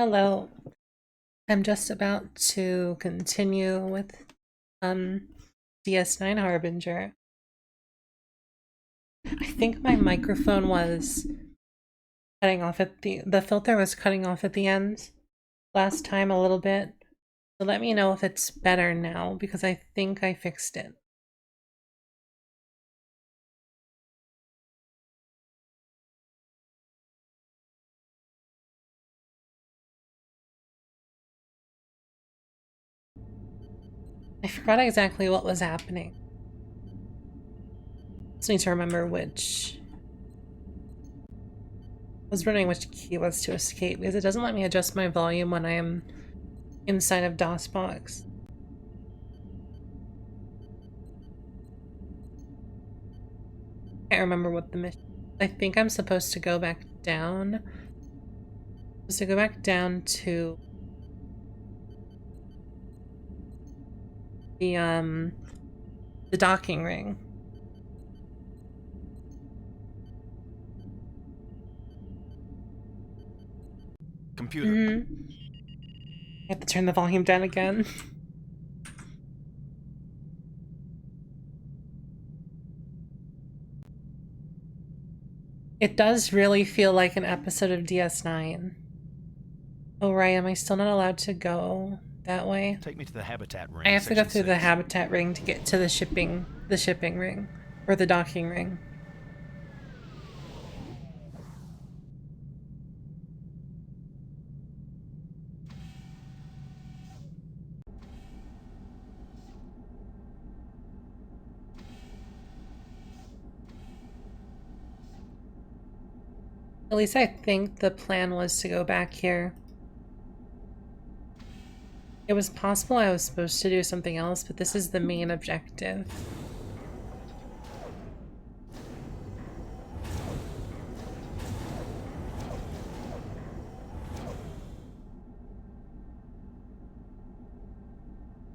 Hello. I'm just about to continue with um DS9 Harbinger. I think my microphone was cutting off at the filter was cutting off at the end last time a little bit. So let me know if it's better now because I think I fixed it. I forgot exactly what was happening. Just need to remember which I was wondering which key was to escape because it doesn't let me adjust my volume when I am inside of DOSBox. Can't remember what the mission. I think I'm supposed to go back down. To go back down to the docking ring. Computer. I have to turn the volume down again. It does really feel like an episode of DS9. Oh right, am I still not allowed to go that way? Take me to the habitat ring. I have to go Section through the 6. habitat ring to get to the shipping ring. Or the docking ring. At least I think the plan was to go back here. It was possible I was supposed to do something else, but this is the main objective.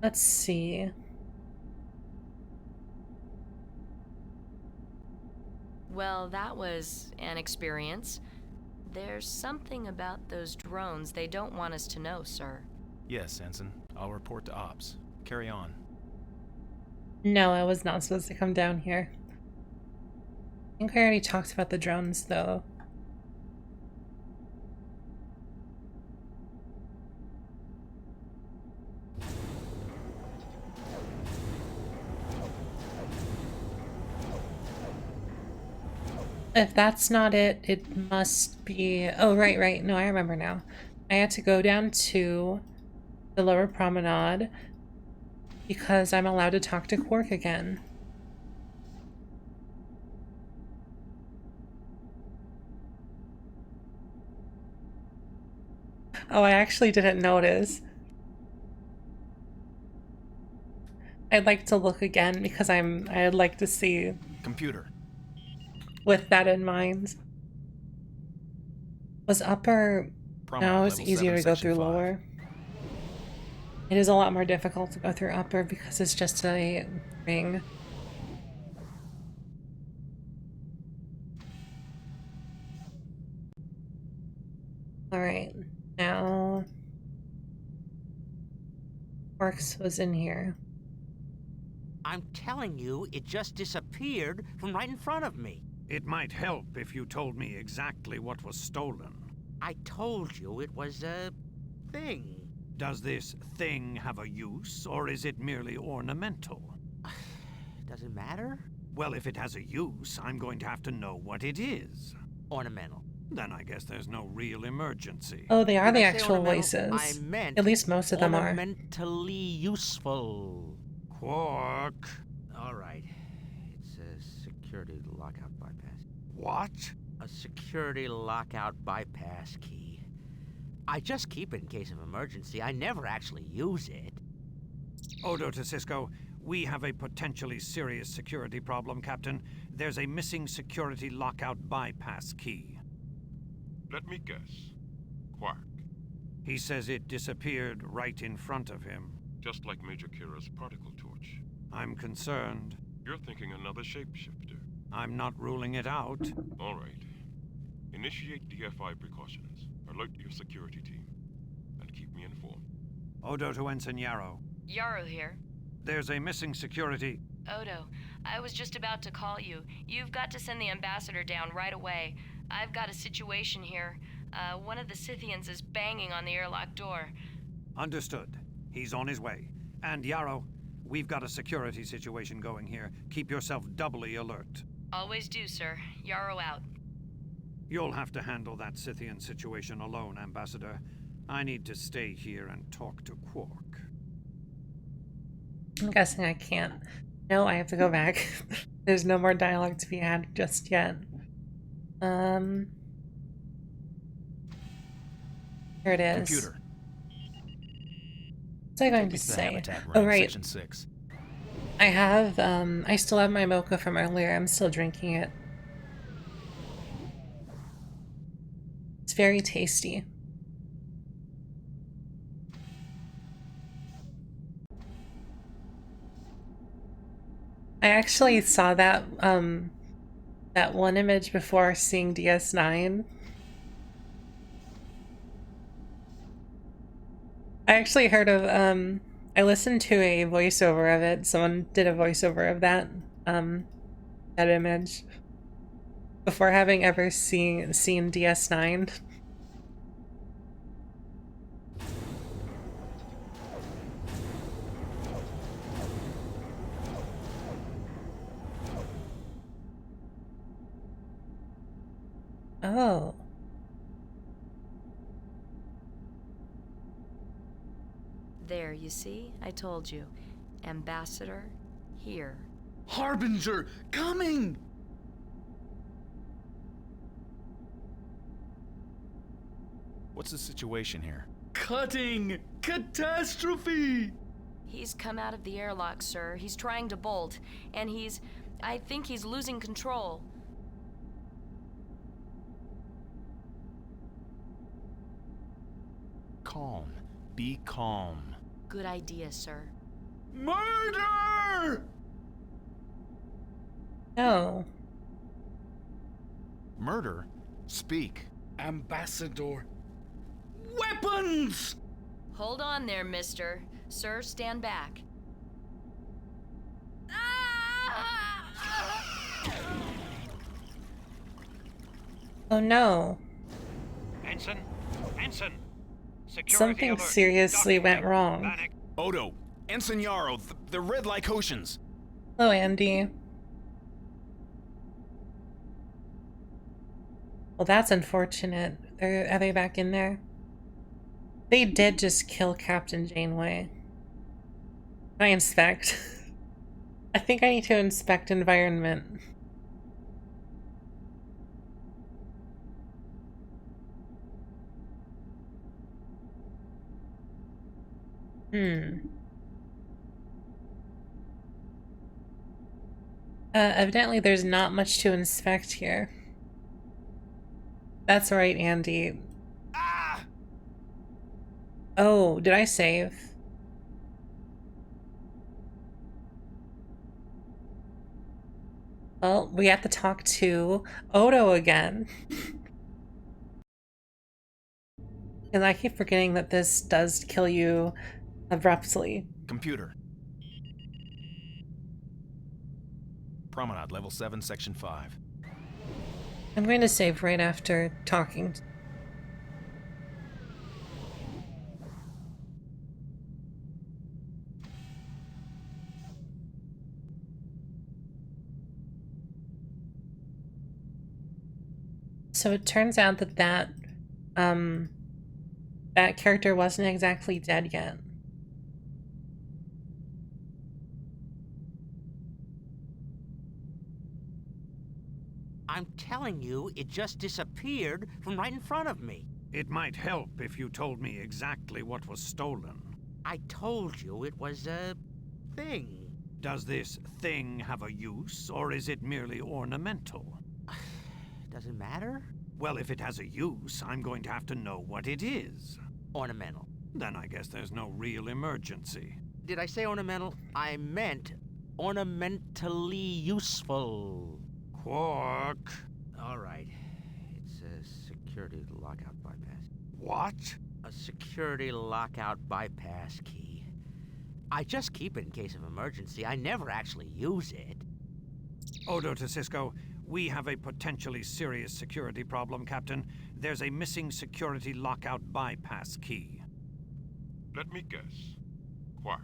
Let's see. Well, that was an experience. There's something about those drones they don't want us to know, sir. Yes, Ensign. I'll report to Ops. Carry on. No, I was not supposed to come down here. I think I already talked about the drones, though. If that's not it, it must be... Oh, right. No, I remember now. I had to go down to the lower promenade because I'm allowed to talk to Quark again. Oh, I actually didn't notice. I'd like to look again because I'd like to see Computer. with that in mind. Was upper... No, it was Level easier 7, to go Section through 5. lower. It is a lot more difficult to go through upper because it's just a ring. Alright, now... Quark's was in here. I'm telling you, it just disappeared from right in front of me. It might help if you told me exactly what was stolen. I told you it was a thing. Does this thing have a use, or is it merely ornamental? Does it matter? Well, if it has a use, I'm going to have to know what it is. Ornamental. Then I guess there's no real emergency. Oh, they are When the I say actual ornamental, voices. I meant At least most of them are. ornamentally useful. Quark. All right. It's a security lockout bypass. What? A security lockout bypass key. I just keep it in case of emergency. I never actually use it. Odo to Cisco, we have a potentially serious security problem, Captain. There's a missing security lockout bypass key. Let me guess. Quark. He says it disappeared right in front of him. Just like Major Kira's particle torch. I'm concerned. You're thinking another shapeshifter. I'm not ruling it out. All right. Initiate DFI precautions. Alert your security team. and keep me informed. Odo to Ensign Yarrow. Yarrow here. There's a missing security. Odo, I was just about to call you. You've got to send the ambassador down right away. I've got a situation here. One of the Scythians is banging on the airlock door. Understood. He's on his way. And Yarrow, we've got a security situation going here. Keep yourself doubly alert. Always do, sir. Yarrow out. You'll have to handle that Scythian situation alone, Ambassador. I need to stay here and talk to Quark. I'm guessing I can't. No, I have to go back. There's no more dialogue to be had just yet. Here it is. Computer. What's I going Take me to the say? habitat room, Oh, right. Section 6. I have, I still have my mocha from earlier. I'm still drinking it. It's very tasty. I actually saw that, that one image before seeing DS9. I actually heard of, I listened to a voiceover of it. Someone did a voiceover of that, that image before having ever seen DS9. Oh. There, you see? I told you. Ambassador, here. Harbinger, coming! What's the situation here? Cutting! Catastrophe! He's come out of the airlock, sir. He's trying to bolt, and I think he's losing control. Calm. Be calm. Good idea, sir. Murder! No. Murder? Speak. Ambassador. Weapons! Hold on there, mister. Sir, stand back. Oh no. Ensign? Ensign! Security Something alert. seriously went Document. wrong. Panic. Odo. Ensign Yarrow. They're red like oceans. Hello, Andy. Well, that's unfortunate. Are they back in there? They did just kill Captain Janeway. Can I inspect? I think I need to inspect environment. Evidently there's not much to inspect here. That's right, Andy. Ah! Oh, did I save? Well, we have to talk to Odo again. Because I keep forgetting that this does kill you abruptly. Computer. Promenade, level 7, section 5. I'm going to save right after talking. So it turns out that that character wasn't exactly dead yet. I'm telling you, it just disappeared from right in front of me. It might help if you told me exactly what was stolen. I told you it was a thing. Does this thing have a use, or is it merely ornamental? Does it matter? Well, if it has a use, I'm going to have to know what it is. Ornamental. Then I guess there's no real emergency. Did I say ornamental? I meant ornamentally useful. Quark. All right. It's a security lockout bypass. What? A security lockout bypass key. I just keep it in case of emergency. I never actually use it. Odo to Cisco, we have a potentially serious security problem, Captain. There's a missing security lockout bypass key. Let me guess. Quark.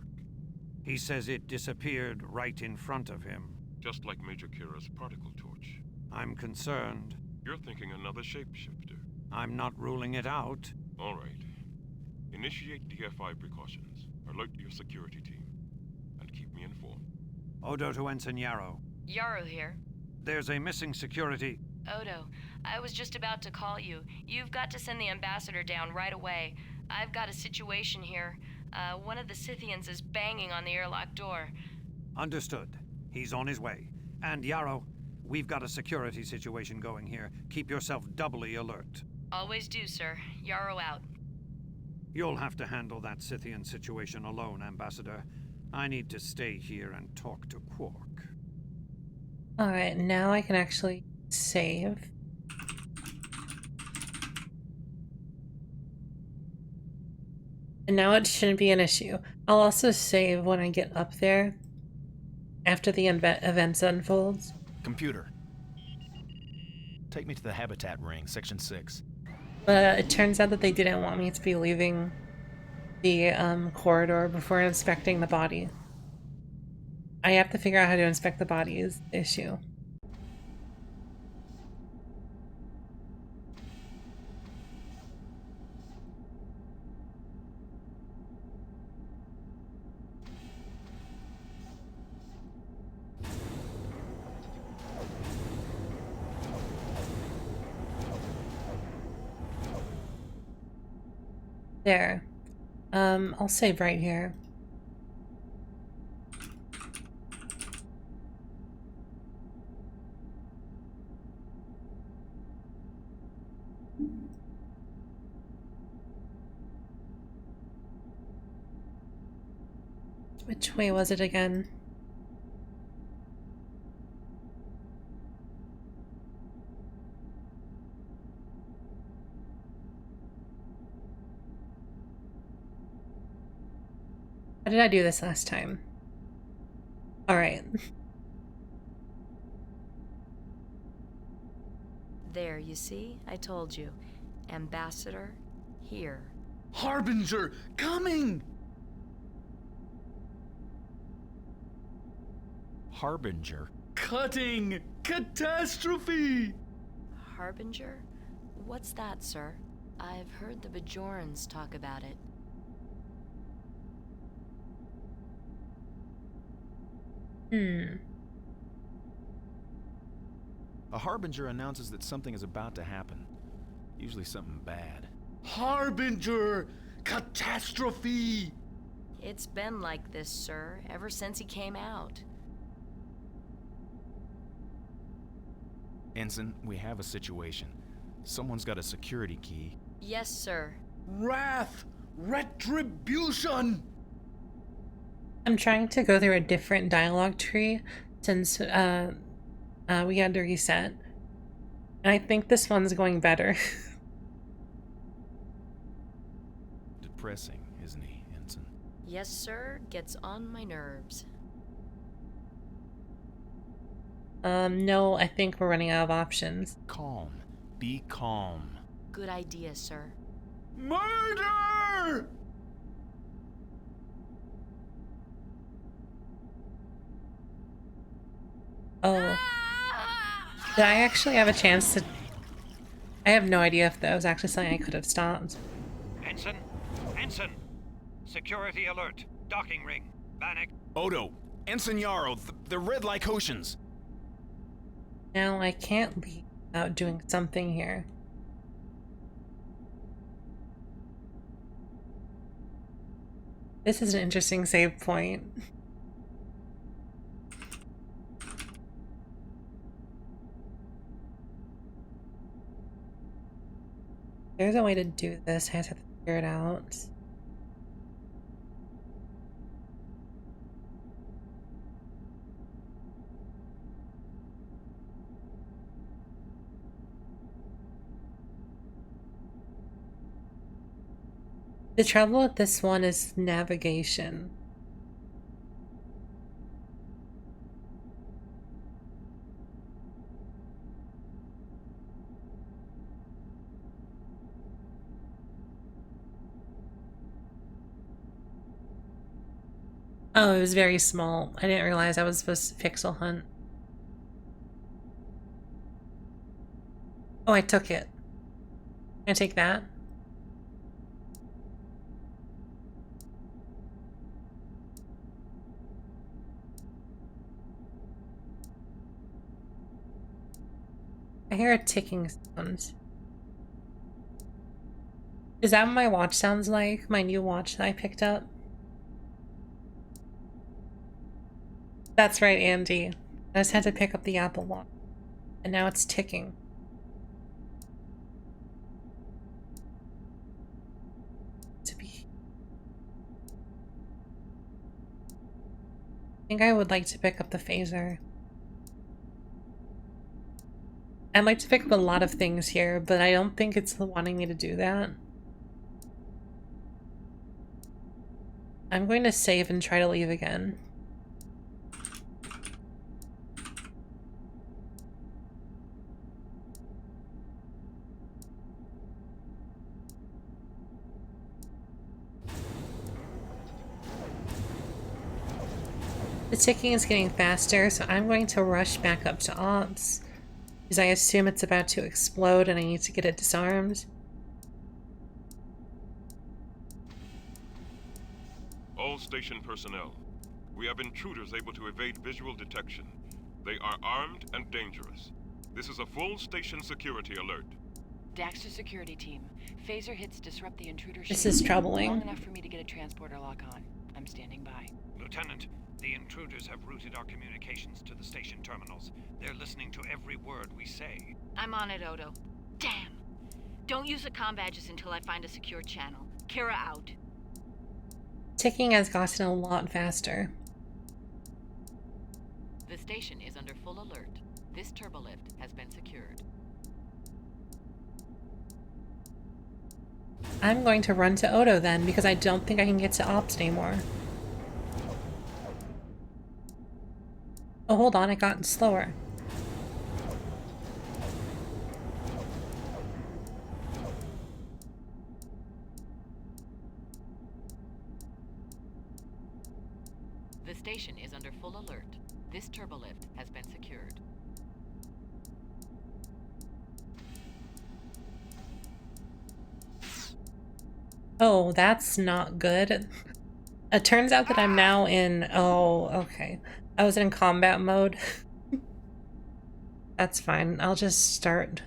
He says it disappeared right in front of him. Just like Major Kira's particle torch. I'm concerned. You're thinking another shapeshifter. I'm not ruling it out. All right. Initiate DFI precautions. Alert your security team. And keep me informed. Odo to Ensign Yarrow. Yarrow here. There's a missing security. Odo, I was just about to call you. You've got to send the ambassador down right away. I've got a situation here. One of the Scythians is banging on the airlock door. Understood. He's on his way. And Yarrow, we've got a security situation going here. Keep yourself doubly alert. Always do, sir. Yarrow out. You'll have to handle that Scythian situation alone, Ambassador. I need to stay here and talk to Quark. Alright, now I can actually save. And now it shouldn't be an issue. I'll also save when I get up there after the events unfolds. Computer. Take me to the habitat ring, section 6. But it turns out that they didn't want me to be leaving the corridor before inspecting the body. I have to figure out how to inspect the body is the issue. There. I'll save right here. Which way was it again? How did I do this last time? Alright. There, you see? I told you. Ambassador, here. Harbinger, coming! Harbinger? Cutting! Catastrophe! Harbinger? What's that, sir? I've heard the Bajorans talk about it. A Harbinger announces that something is about to happen. Usually something bad. Harbinger! Catastrophe! It's been like this, sir, ever since he came out. Ensign, we have a situation. Someone's got a security key. Yes, sir. Wrath! Retribution! I'm trying to go through a different dialogue tree since we had to reset. And I think this one's going better. Depressing, isn't he, Ensign? Yes, sir. Gets on my nerves. No, I think we're running out of options. Calm. Be calm. Good idea, sir. Murder! Oh. Did I actually have a chance to... I have no idea if that was actually something I could have stopped. Ensign? Ensign! Security alert. Docking ring. Bannock. Odo! Ensign Yarrow! They're red Lycotians! Now I can't leave without doing something here. This is an interesting save point. There's a way to do this, I just have to figure it out. The trouble with this one is navigation. Oh, it was very small. I didn't realize I was supposed to pixel hunt. Oh, I took it. Can I take that? I hear a ticking sound. Is that what my watch sounds like? My new watch that I picked up? That's right, Andy. I just had to pick up the Apple Watch. And now it's ticking. I think I would like to pick up the phaser. I'd like to pick up a lot of things here, but I don't think it's wanting me to do that. I'm going to save and try to leave again. The ticking is getting faster, so I'm going to rush back up to Ops, because I assume it's about to explode and I need to get it disarmed. All station personnel. We have intruders able to evade visual detection. They are armed and dangerous. This is a full station security alert. Daxter security team. Phaser hits disrupt the intruder. This is troubling. Long enough for me to get a transporter lock on. I'm standing by. Lieutenant, the intruders have routed our communications to the station terminals. They're listening to every word we say. I'm on it, Odo. Damn! Don't use the comm badges until I find a secure channel. Kara out. Ticking has gotten a lot faster. The station is under full alert. This turbolift has been secured. I'm going to run to Odo then, because I don't think I can get to Ops anymore. Oh, hold on, it got slower. The station is under full alert. This turbolift has been secured. Oh, that's not good. It turns out that I'm now in... Oh, okay. I was in combat mode. That's fine. I'll just start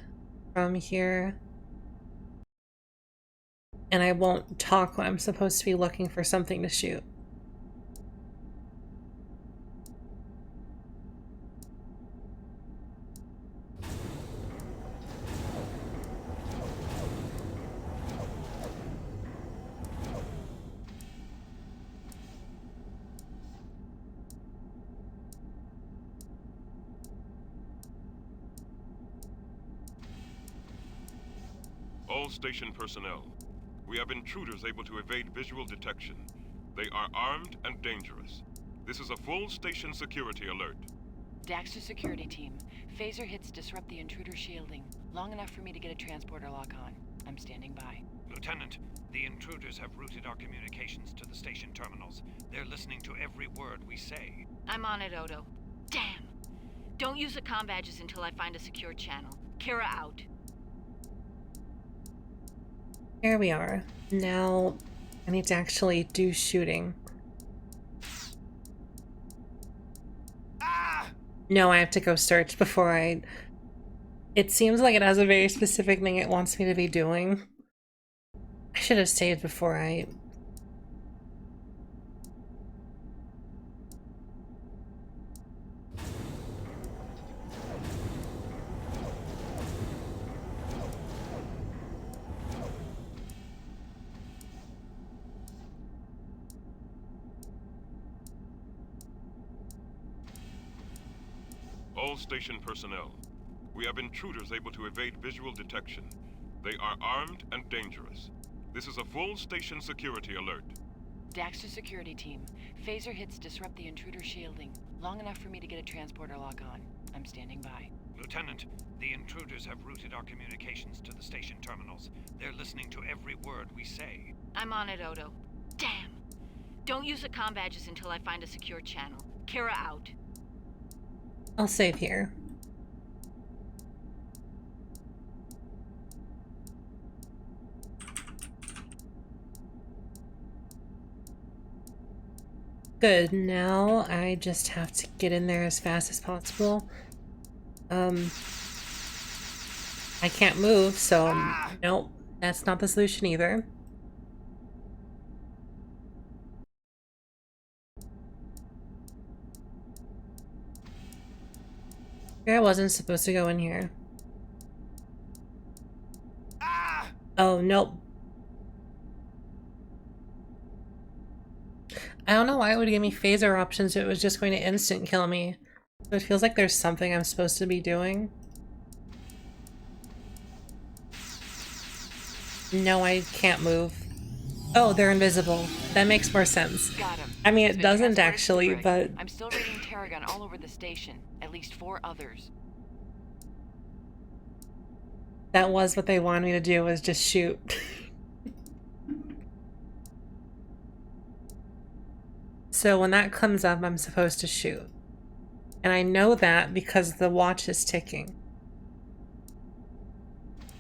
from here. And I won't talk when I'm supposed to be looking for something to shoot. All station personnel. We have intruders able to evade visual detection. They are armed and dangerous. This is a full station security alert. Daxter security team. Phaser hits disrupt the intruder shielding. Long enough for me to get a transporter lock on. I'm standing by. Lieutenant, the intruders have routed our communications to the station terminals. They're listening to every word we say. I'm on it, Odo. Damn! Don't use the comm badges until I find a secure channel. Kara out. Here we are. Now I need to actually do shooting. No, I have to go search before I... It seems like it has a very specific thing it wants me to be doing. I should have saved before I... All station personnel. We have intruders able to evade visual detection. They are armed and dangerous. This is a full station security alert. Daxter security team. Phaser hits disrupt the intruder shielding. Long enough for me to get a transporter lock on. I'm standing by. Lieutenant, the intruders have routed our communications to the station terminals. They're listening to every word we say. I'm on it, Odo. Damn! Don't use the comm badges until I find a secure channel. Kira out. I'll save here. Good, now I just have to get in there as fast as possible. I can't move, so nope, that's not the solution either. I wasn't supposed to go in here. Oh, nope. I don't know why it would give me phaser options if it was just going to instant kill me. So it feels like there's something I'm supposed to be doing. No, I can't move. Oh, they're invisible. That makes more sense. Got him. I mean, He's it been doesn't transported to the actually, brig. but I'm still reading Terragon all over the station. At least 4 others. that was what they wanted me to do, was just shoot. So when that comes up, I'm supposed to shoot. And I know that because the watch is ticking.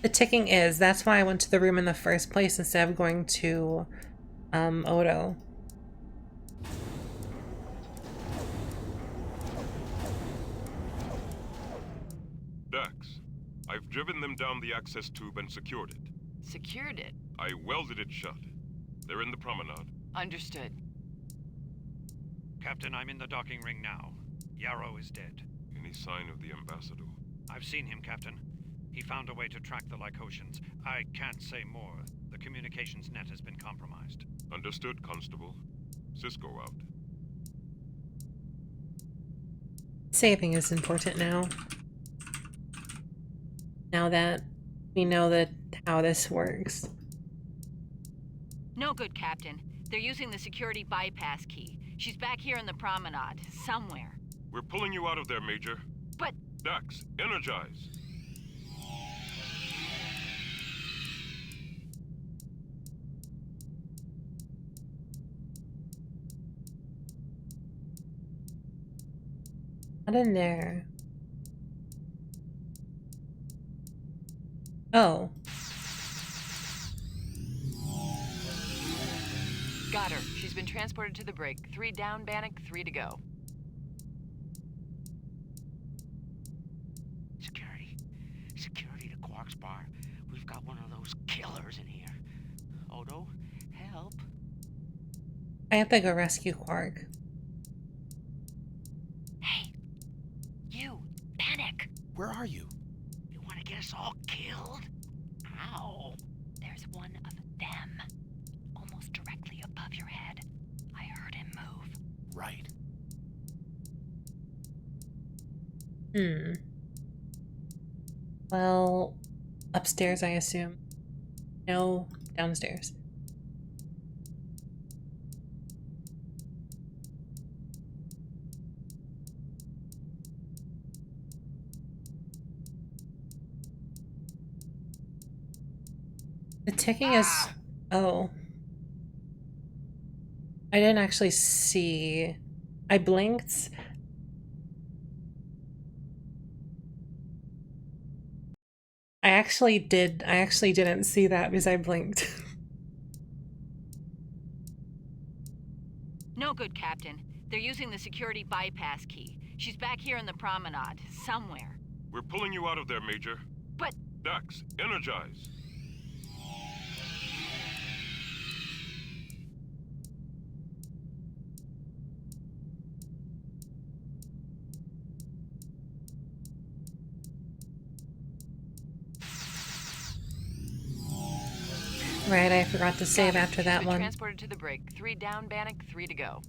The ticking is, that's why I went to the room in the first place instead of going to Odo. Dax, I've driven them down the access tube and secured it. Secured it. I welded it shut. They're in the promenade. Understood. Captain, I'm in the docking ring now. Yarrow is dead. Any sign of the ambassador? I've seen him, Captain. He found a way to track the Lycosians. I can't say more. The communications net has been compromised. Understood, Constable. Cisco out. Saving is important now. Now that we know that how this works. No good, Captain. They're using the security bypass key. She's back here in the promenade, somewhere. We're pulling you out of there, Major. But... Dax, energize. Not in there. Oh. Got her. She's been transported to the brig. 3 down, Bannock, 3 to go. Security. Security to Quark's bar. We've got one of those killers in here. Odo, help. I have to go rescue Quark. Hey! You! Panic! Where are you? You want to get us all killed? How? There's one of them. Almost directly above your head. I heard him move. Right. Well, upstairs, I assume. No, downstairs. The ticking is... Oh. I didn't actually see... I blinked. I actually didn't see that because I blinked. No good, Captain. They're using the security bypass key. She's back here in the promenade, somewhere. We're pulling you out of there, Major. But... Dax, energize. Right, I forgot to save Got her. after She's that been one. transported to the brig. 3 down, Bannock, 3 to go.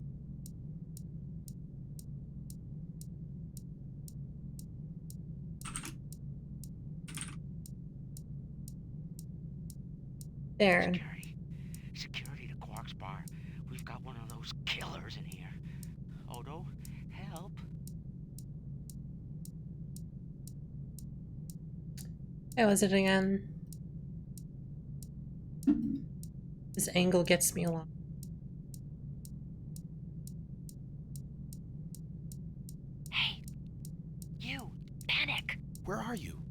There. Security. got one of those killers in here. Odo, help. How is it again? This angle gets me a lot. Hey, you, panic. Where are you?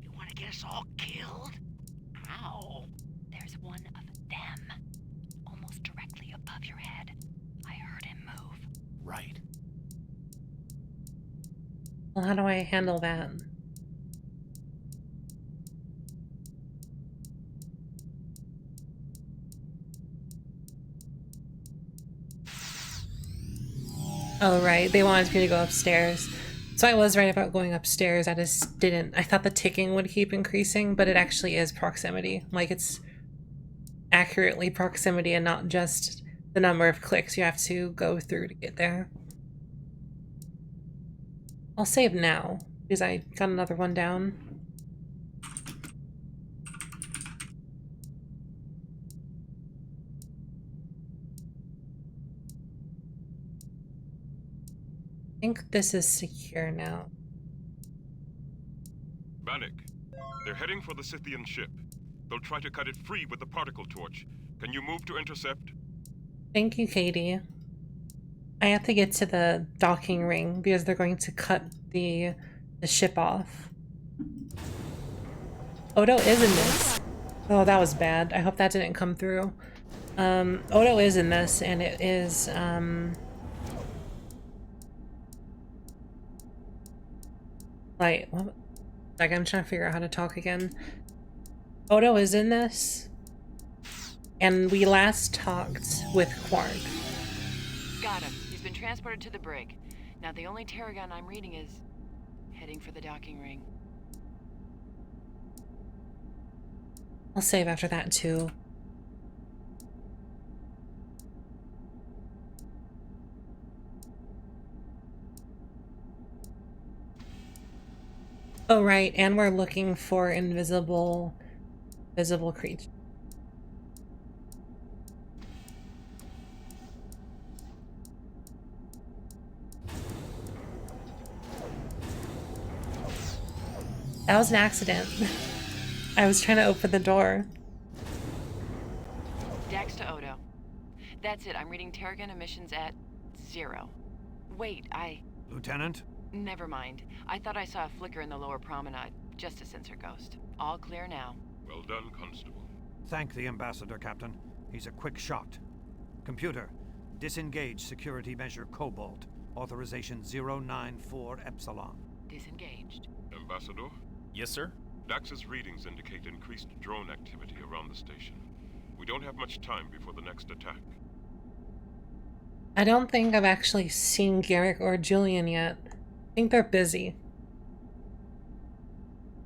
You want to get us all killed? How? There's one of them, almost directly above your head. I heard him move. Right. Well, how do I handle that? Oh, right. They wanted me to go upstairs. So I was right about going upstairs. I just didn't. I thought the ticking would keep increasing, but it actually is proximity. Like, it's accurately proximity and not just the number of clicks you have to go through to get there. I'll save now, because I got another one down. I think this is secure now. Bannock, they're heading for the Scythian ship. They'll try to cut it free with the particle torch. Can you move to intercept? Thank you, Katie. I have to get to the docking ring because they're going to cut the ship off. Odo is in this. Oh, that was bad. I hope that didn't come through. Odo is in this, and it is, like, what? Like, I'm trying to figure out how to talk again. Odo is in this, and we last talked with Quark. Got him. He's been transported to the brig. Now the only Terragon I'm reading is heading for the docking ring. I'll save after that, too. Oh, right, and we're looking for invisible creatures. That was an accident. I was trying to open the door. Dax to Odo. That's it. I'm reading Terragon emissions at 0. Wait, Lieutenant? Never mind. I thought I saw a flicker in the lower promenade. Just a sensor ghost. All clear now. Well done, Constable. Thank the Ambassador, Captain. He's a quick shot. Computer, disengage security measure Cobalt. Authorization 094 Epsilon. Disengaged. Ambassador? Yes, sir? Dax's readings indicate increased drone activity around the station. We don't have much time before the next attack. I don't think I've actually seen Garrick or Julian yet. I think they're busy.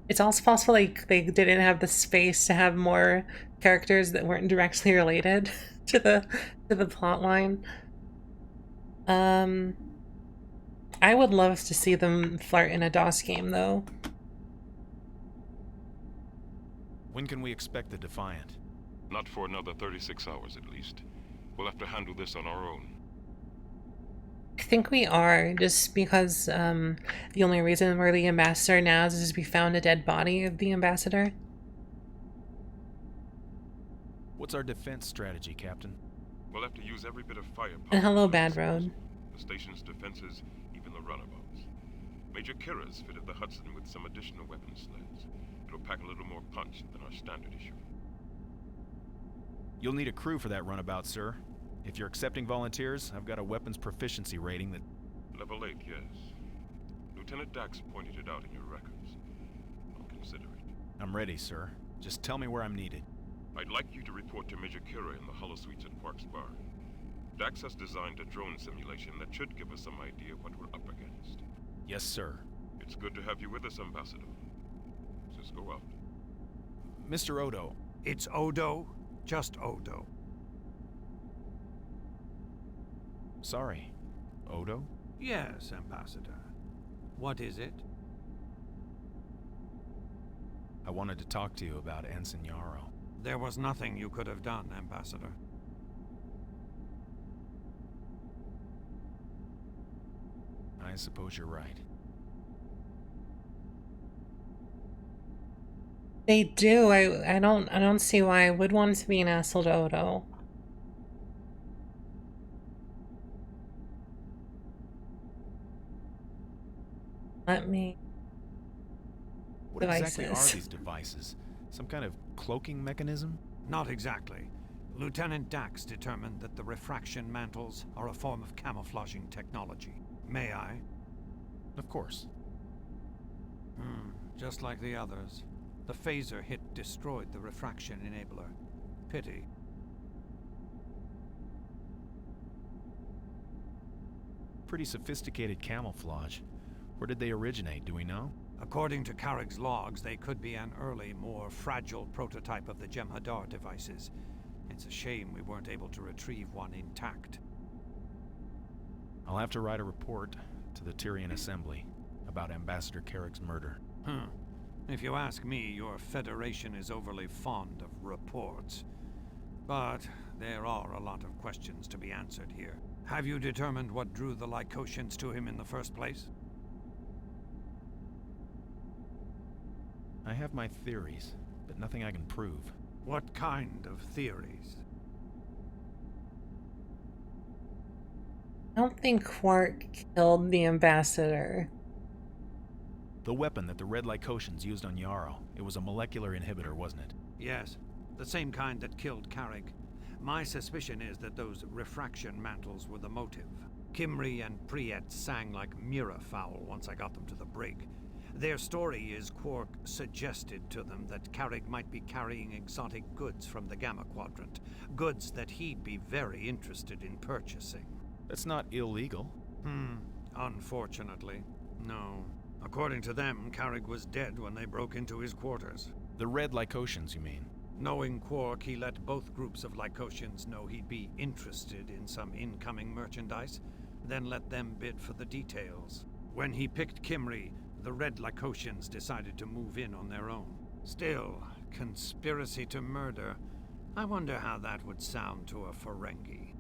It's also possible like they didn't have the space to have more characters that weren't directly related to the plot line. I would love to see them flirt in a DOS game, though. When can we expect the Defiant? Not for another 36 hours at least. We'll have to handle this on our own. I think we are, just because the only reason we're the ambassador now is we found a dead body of the ambassador. What's our defense strategy, Captain? We'll have to use every bit of firepower. And hello, Bad Road. The station's defenses, even the runabouts. Major Kira's fitted the Hudson with some additional weapon sleds. It'll pack a little more punch than our standard issue. You'll need a crew for that runabout, sir. If you're accepting volunteers, I've got a weapons proficiency rating that... Level 8, yes. Lieutenant Dax pointed it out in your records. I'll consider it. I'm ready, sir. Just tell me where I'm needed. I'd like you to report to Major Kira in the Hollow Suites at Quark's Bar. Dax has designed a drone simulation that should give us some idea what we're up against. Yes, sir. It's good to have you with us, Ambassador. Cisco out. Mr. Odo. It's Odo, just Odo. Sorry. Odo? Yes, Ambassador. What is it? I wanted to talk to you about Ensign Yarrow. There was nothing you could have done, Ambassador. I suppose you're right. They do. I don't see why I would want to be an asshole to Odo. Let me. What exactly are Devices. these devices? Some kind of cloaking mechanism? Not exactly. Lieutenant Dax determined that the refraction mantles are a form of camouflaging technology. May I? Of course. Just like the others. The phaser hit destroyed the refraction enabler. Pity. Pretty sophisticated camouflage. Where did they originate, do we know? According to Carrick's logs, they could be an early, more fragile prototype of the Jem'Hadar devices. It's a shame we weren't able to retrieve one intact. I'll have to write a report to the Tyrian Assembly about Ambassador Carrick's murder. If you ask me, your Federation is overly fond of reports. But there are a lot of questions to be answered here. Have you determined what drew the Lycotians to him in the first place? I have my theories, but nothing I can prove. What kind of theories? I don't think Quark killed the ambassador. The weapon that the Red Lycotians used on Yarrow, it was a molecular inhibitor, wasn't it? Yes, the same kind that killed Carrick. My suspicion is that those refraction mantles were the motive. Kimry and Priet sang like Mirafowl once I got them to the brig. Their story is Quark suggested to them that Carrick might be carrying exotic goods from the Gamma Quadrant. Goods that he'd be very interested in purchasing. That's not illegal. Unfortunately, no. According to them, Carrick was dead when they broke into his quarters. The Red Lycotians, you mean? Knowing Quark, he let both groups of Lycotians know he'd be interested in some incoming merchandise, then let them bid for the details. When he picked Kimry, the Red Lycotians decided to move in on their own. Still, conspiracy to murder. I wonder how that would sound to a Ferengi.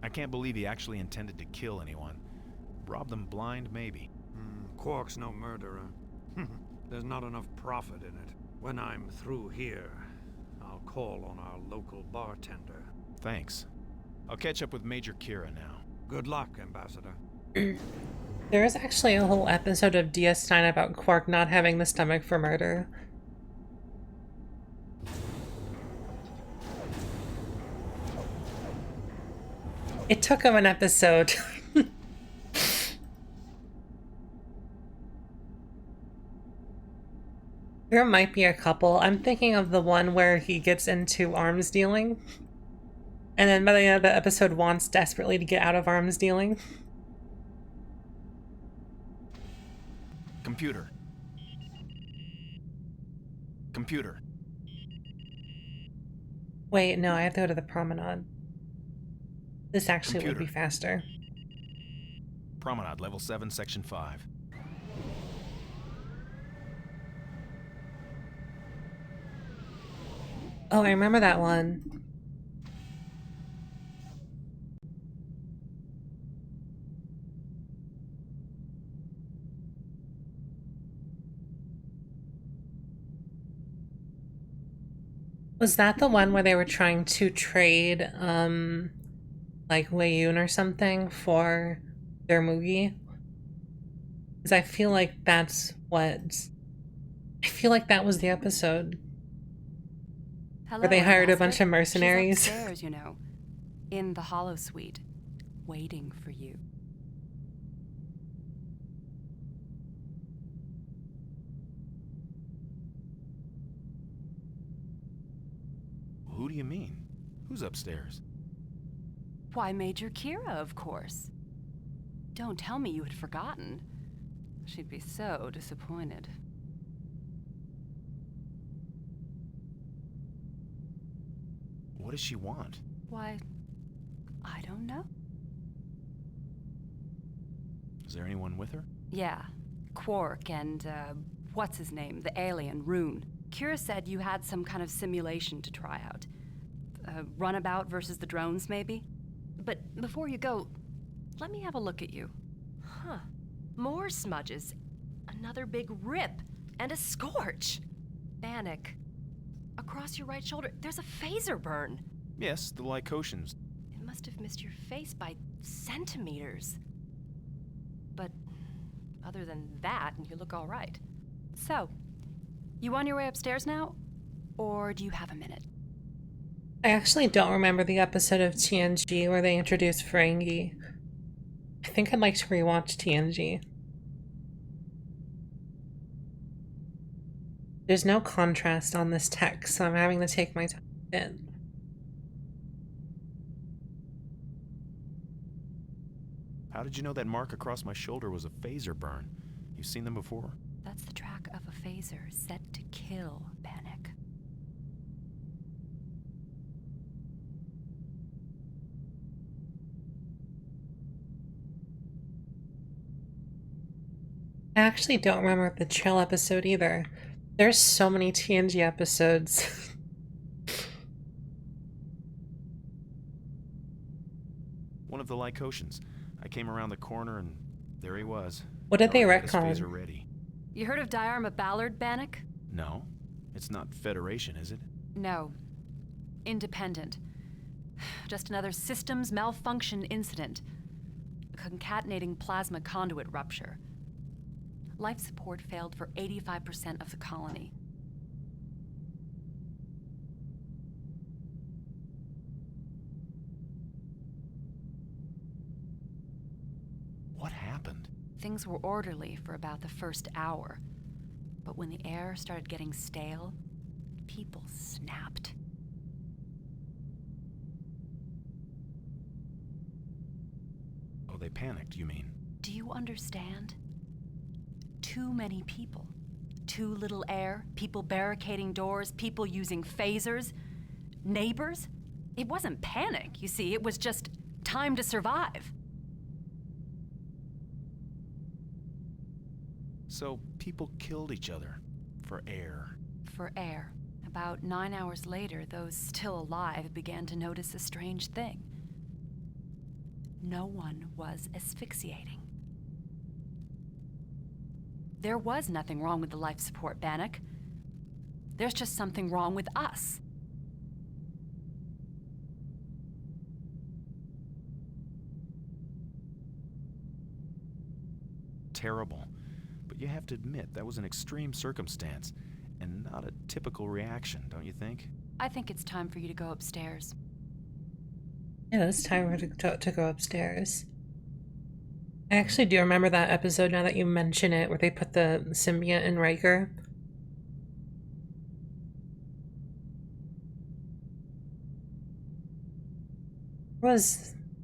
I can't believe he actually intended to kill anyone. Rob them blind, maybe. Quark's no murderer. There's not enough profit in it. When I'm through here, I'll call on our local bartender. Thanks. I'll catch up with Major Kira now. Good luck, Ambassador. There is actually a whole episode of DS9 about Quark not having the stomach for murder. It took him an episode. There might be a couple. I'm thinking of the one where he gets into arms dealing. And then by the end of the episode wants desperately to get out of arms dealing. Computer. Computer. Wait, no, I have to go to the promenade. This actually would be Computer. faster. Promenade, level 7, section 5. Oh, I remember that one. Was that the one where they were trying to trade, like Wei-Yun or something for their Mugi? Because I feel like that's what... I feel like that was the episode. Hello, Where they hired a Ambassador. bunch of mercenaries. She's upstairs, you know, in the Hollow Suite, waiting for you. Who do you mean? Who's upstairs? Why, Major Kira, of course. Don't tell me you had forgotten. She'd be so disappointed. What does she want? Why, I don't know. Is there anyone with her? Yeah, Quark and, what's his name? The alien, Rune. Kira said you had some kind of simulation to try out. Runabout versus the drones, maybe? But before you go, let me have a look at you. Huh. More smudges. Another big rip. And a scorch. Bannock. Across your right shoulder, there's a phaser burn. Yes, the Lycotians. It must have missed your face by centimeters. But other than that, you look all right. So, you on your way upstairs now? Or do you have a minute? I actually don't remember the episode of TNG where they introduced Ferengi. I think I'd like to rewatch TNG. There's no contrast on this text, so I'm having to take my time in. How did you know that mark across my shoulder was a phaser burn? You've seen them before? That's the track of a phaser set to kill, Bannock. I actually don't remember the trail episode either. There's so many TNG episodes. One of the Lycotians. I came around the corner and there he was. What did they Already had his retcon? phaser ready. You heard of Diarma Ballard, Bannock? No, it's not Federation, is it? No. Independent. Just another systems malfunction incident. A concatenating plasma conduit rupture. Life support failed for 85% of the colony. What happened? Things were orderly for about the first hour. But when the air started getting stale, people snapped. Oh, they panicked, you mean? Do you understand? Too many people. Too little air, people barricading doors, people using phasers. Neighbors? It wasn't panic, you see, it was just time to survive. So people killed each other for air. For air. About 9 hours later, those still alive began to notice a strange thing. No one was asphyxiating. There was nothing wrong with the life support, Bannock. There's just something wrong with us. Terrible. But you have to admit, that was an extreme circumstance, and not a typical reaction, don't you think? I think it's time for you to go upstairs. Yeah, it's time for to go upstairs. I actually do remember that episode now that you mention it, where they put the symbiont in Riker.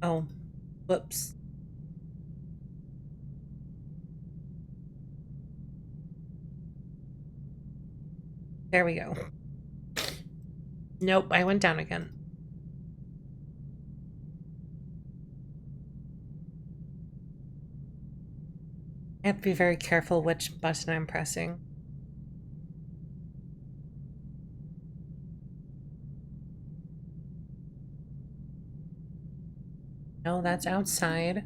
Oh, whoops. There we go. Nope, I went down again. I have to be very careful which button I'm pressing. No, that's outside.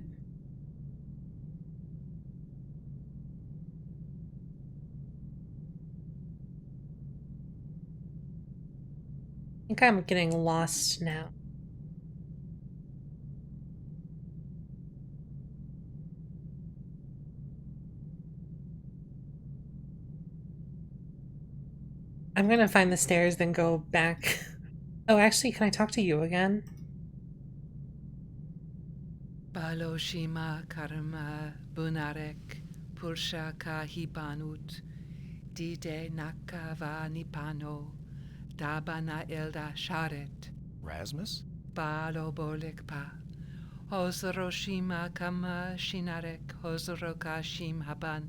I think I'm getting lost now. I'm gonna find the stairs, then go back. Oh, actually, can I talk to you again? Baloshima karma bunarek pursha kahibanut dide nakava nipano dabana elda sharet Rasmus? balobolikpa hozroshima kama shinarek hozrokashim haban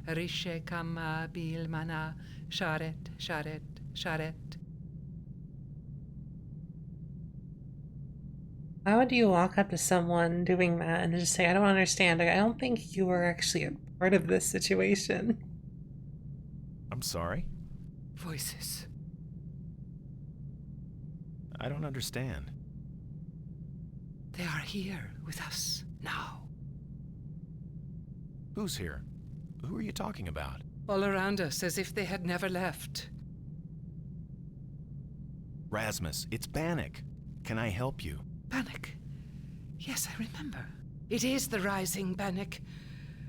rishe kama bilmana sharet sharet sharet. Why would you walk up to someone doing that and just say, I don't understand? I don't think you were actually a part of this situation. I'm sorry? Voices. I don't understand. They are here with us now. Who's here? Who are you talking about? All around us, as if they had never left. Rasmus, it's Bannock. Can I help you? Bannock. Yes, I remember. It is the rising Bannock.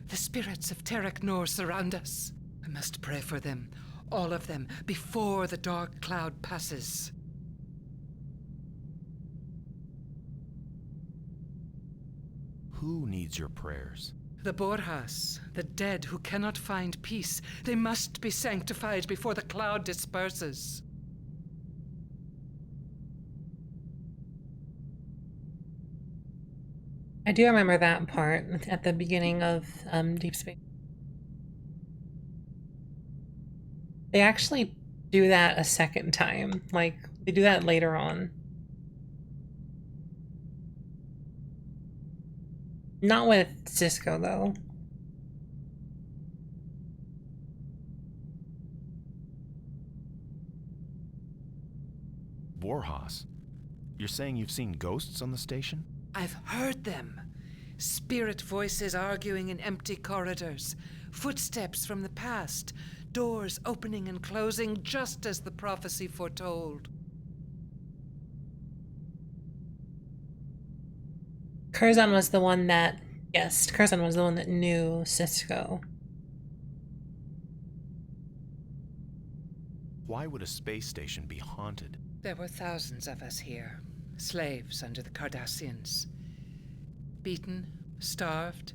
The spirits of Terek Nor surround us. I must pray for them, all of them, before the dark cloud passes. Who needs your prayers? The Borjas, the dead who cannot find peace. They must be sanctified before the cloud disperses. I do remember that part at the beginning of Deep Space. They actually do that a second time. Like, they do that later on. Not with Cisco, though. Borjas? You're saying you've seen ghosts on the station? I've heard them. Spirit voices arguing in empty corridors. Footsteps from the past. Doors opening and closing just as the prophecy foretold. Curzon was the one that... Yes, Curzon was the one that knew Cisco. Why would a space station be haunted? There were thousands of us here. Slaves under the Cardassians. Beaten, starved.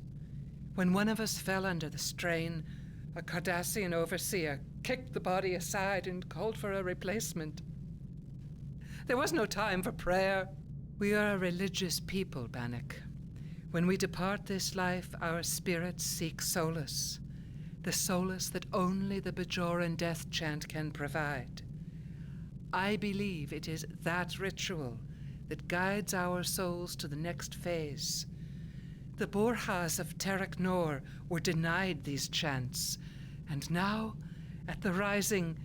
When one of us fell under the strain, a Cardassian overseer kicked the body aside and called for a replacement. There was no time for prayer. We are a religious people, Bannock. When we depart this life, our spirits seek solace. The solace that only the Bajoran death chant can provide. I believe it is that ritual that guides our souls to the next phase. The Borjas of Terek Nor were denied these chants, and now, at the rising,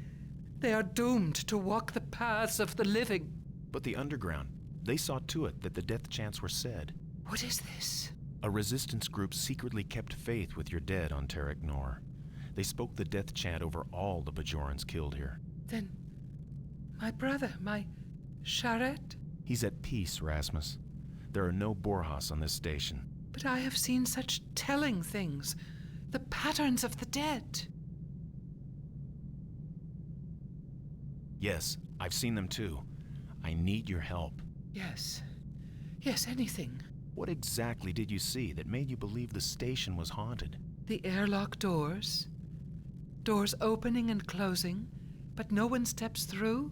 they are doomed to walk the paths of the living. But the underground, they saw to it that the death chants were said. What is this? A resistance group secretly kept faith with your dead on Terek Nor. They spoke the death chant over all the Bajorans killed here. Then, my brother, my Sharet? He's at peace, Rasmus. There are no Borjas on this station. But I have seen such telling things. The patterns of the dead. Yes, I've seen them too. I need your help. Yes. Yes, anything. What exactly did you see that made you believe the station was haunted? The airlock doors. Doors opening and closing, but no one steps through.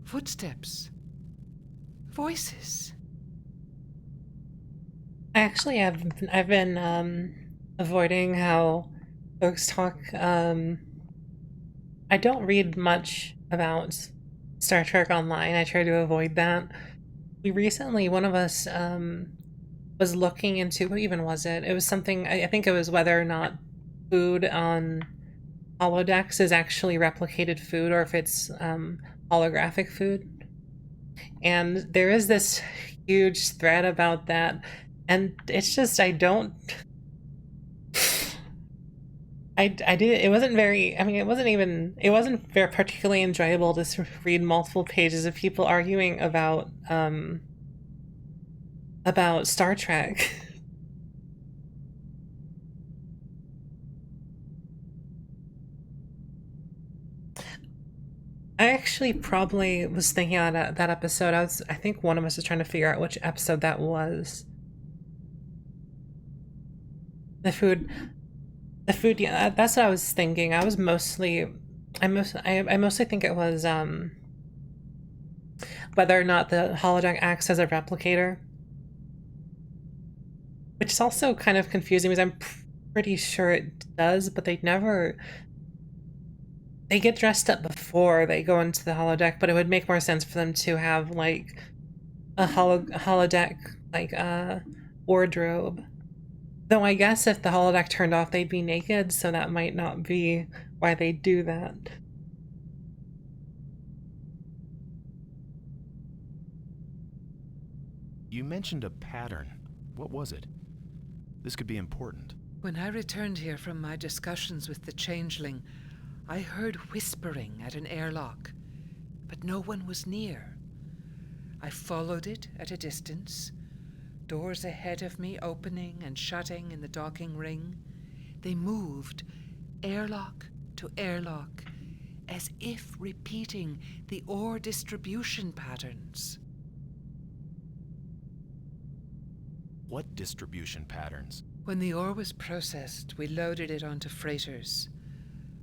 Footsteps. Voices. Actually, I've been avoiding how folks talk. I don't read much about Star Trek Online. I try to avoid that. We recently, one of us was looking into, what even was it? It was something, I think it was whether or not food on holodecks is actually replicated food or if it's holographic food. And there is this huge thread about that. And it's just, I did, it wasn't very, I mean, it wasn't very particularly enjoyable to read multiple pages of people arguing about Star Trek. I actually probably was thinking on that episode. I think one of us was trying to figure out which episode that was. The food, yeah, that's what I was thinking. I mostly think it was whether or not the holodeck acts as a replicator. Which is also kind of confusing because I'm pretty sure it does, but they get dressed up before they go into the holodeck, but it would make more sense for them to have like a holodeck like wardrobe. Though I guess if the holodeck turned off, they'd be naked, so that might not be why they do that. You mentioned a pattern. What was it? This could be important. When I returned here from my discussions with the changeling, I heard whispering at an airlock, but no one was near. I followed it at a distance, doors ahead of me opening and shutting in the docking ring. They moved, airlock to airlock, as if repeating the ore distribution patterns. What distribution patterns? When the ore was processed, we loaded it onto freighters.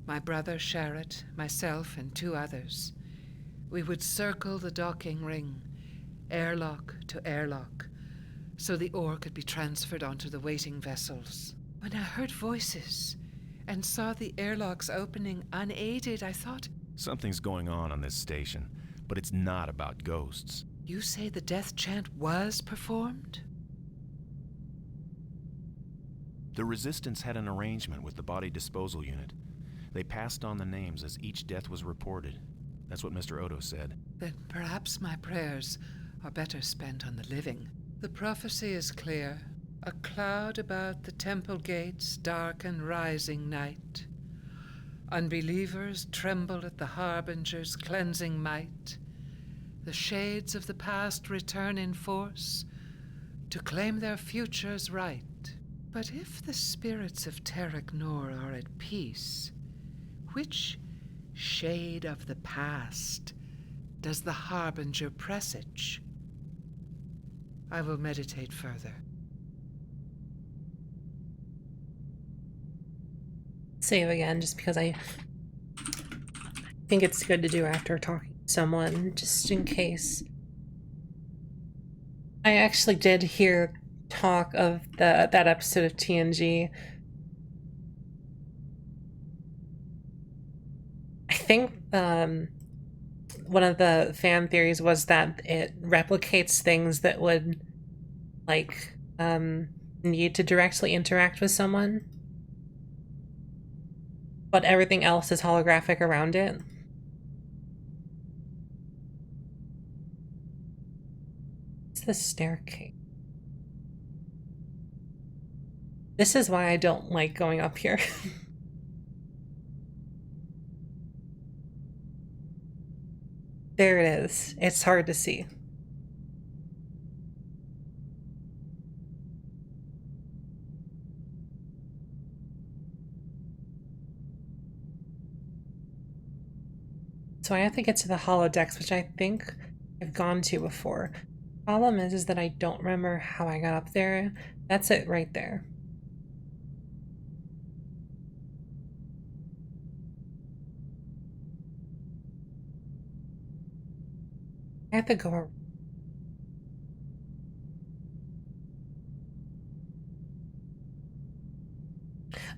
My brother Sharrett, myself, and 2 others. We would circle the docking ring, airlock to airlock, so the ore could be transferred onto the waiting vessels. When I heard voices and saw the airlocks opening unaided, I thought, Something's going on this station, but it's not about ghosts. you say the death chant was performed? The Resistance had an arrangement with the body disposal unit. They passed on the names as each death was reported. That's what Mr. Odo said. Then perhaps my prayers are better spent on the living. The prophecy is clear. A cloud about the temple gates, dark and rising night. Unbelievers tremble at the Harbinger's cleansing might. The shades of the past return in force to claim their futures right. But if the spirits of Terek Nor are at peace, which shade of the past does the Harbinger presage? I will meditate further. Save again, just because I think it's good to do after talking to someone, just in case. I actually did hear talk of that episode of TNG. I think one of the fan theories was that it replicates things that would like need to directly interact with someone, but everything else is holographic around it. It's the staircase. This is why I don't like going up here. There it is. It's hard to see. So I have to get to the holodecks, which I think I've gone to before. Problem is that I don't remember how I got up there. That's it right there. I have to go.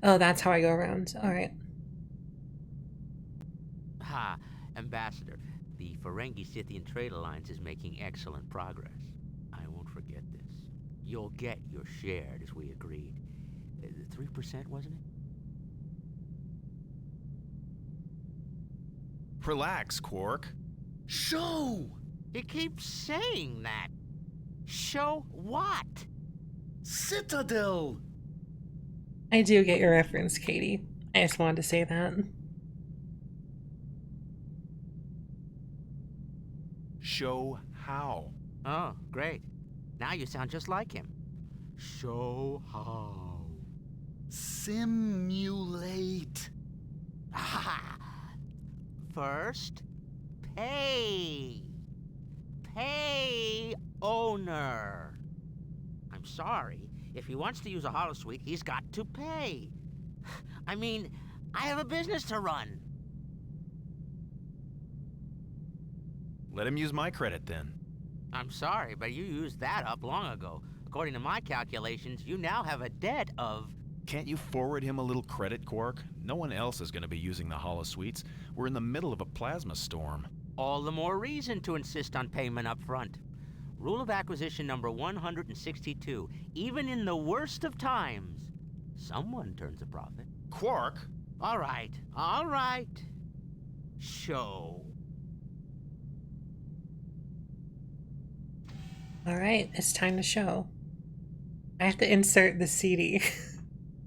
Oh, that's how I go around. All right. Ha, Ambassador, the Ferengi Scythian Trade Alliance is making excellent progress. I won't forget this. You'll get your share, as we agreed. 3%, wasn't it? Relax, Quark. Show! You keep saying that. Show what? Citadel! I do get your reference, Katie. I just wanted to say that. Show how. Oh, great. Now you sound just like him. Show how. Simulate. First, pay. Pay owner. I'm sorry. If he wants to use a holosuite, he's got to pay. I mean, I have a business to run. Let him use my credit then. I'm sorry, but you used that up long ago. According to my calculations, you now have a debt of... Can't you forward him a little credit, Quark? No one else is going to be using the holosuites. We're in the middle of a plasma storm. All the more reason to insist on payment up front. Rule of acquisition number 162. Even in the worst of times, someone turns a profit. Quark? All right, all right. Show. Alright, it's time to show. I have to insert the CD.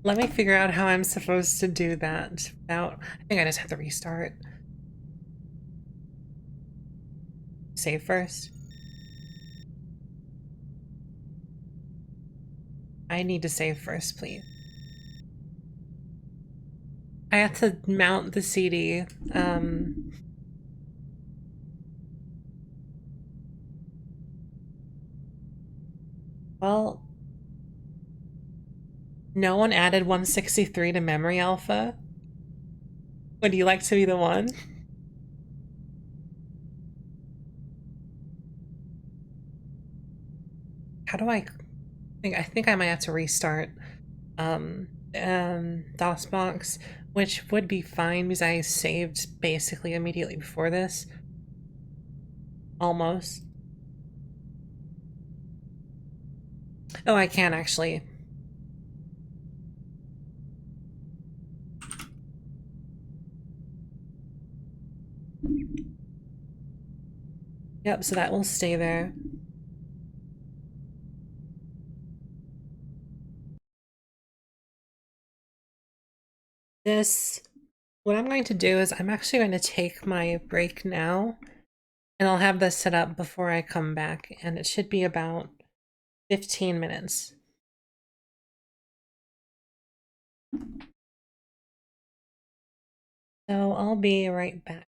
Let me figure out how I'm supposed to do that without... I think I just have to restart. Save first. I need to save first, please. I have to mount the CD. Well, no one added 163 to memory alpha. Would you like to be the one? How do I think I might have to restart DOSBox, which would be fine because I saved basically immediately before this. Almost. Oh, I can actually. Yep, so that will stay there. What I'm going to do is I'm actually going to take my break now, and I'll have this set up before I come back, and it should be about 15 minutes. So I'll be right back.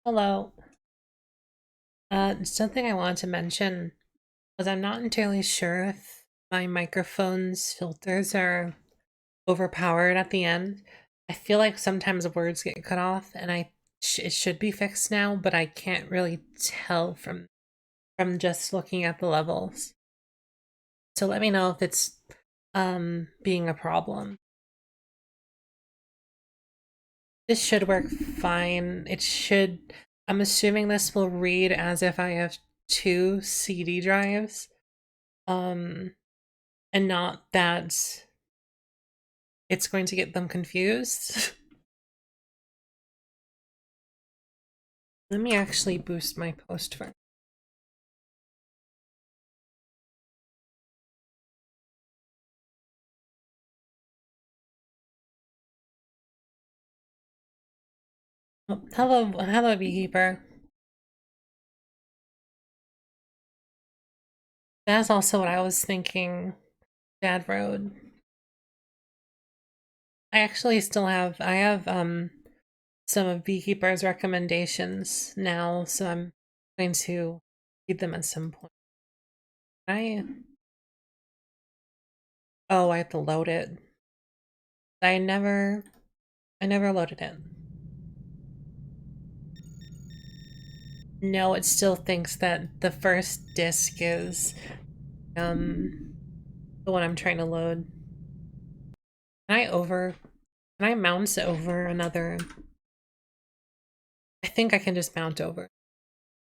Hello. Something I wanted to mention was I'm not entirely sure if my microphone's filters are overpowered at the end. I feel like sometimes words get cut off, and it should be fixed now, but I can't really tell from just looking at the levels. So let me know if it's being a problem. This should work fine. It should. I'm assuming this will read as if I have two CD drives. And not that it's going to get them confused. Let me actually boost my post first. Oh, hello, beekeeper. That's also what I was thinking. Dad Road. I actually still have. I have some of Beekeeper's recommendations now, so I'm going to read them at some point. Oh, I have to load it. I never loaded it. No, it still thinks that the first disc is the one I'm trying to load. Can I mount over another? I think I can just mount over.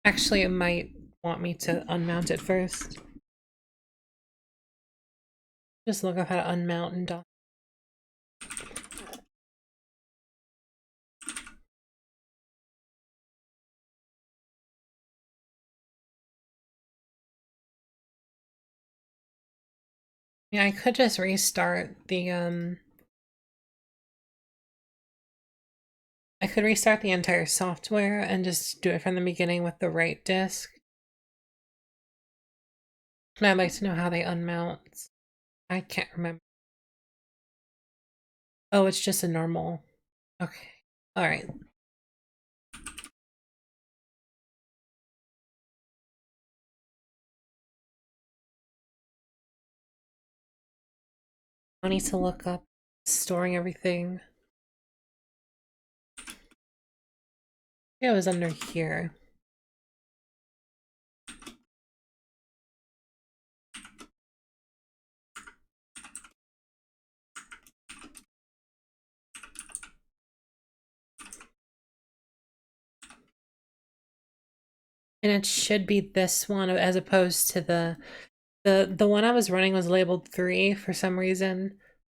Actually, it might want me to unmount it first. Just look up how to unmount and dock. Yeah, I could just restart the I could restart the entire software and just do it from the beginning with the right disk. And I'd like to know how they unmount. I can't remember. Oh, it's just a normal. Okay. Alright. I need to look up storing everything. Yeah, it was under here. And it should be this one as opposed to the one I was running was labeled 3 for some reason,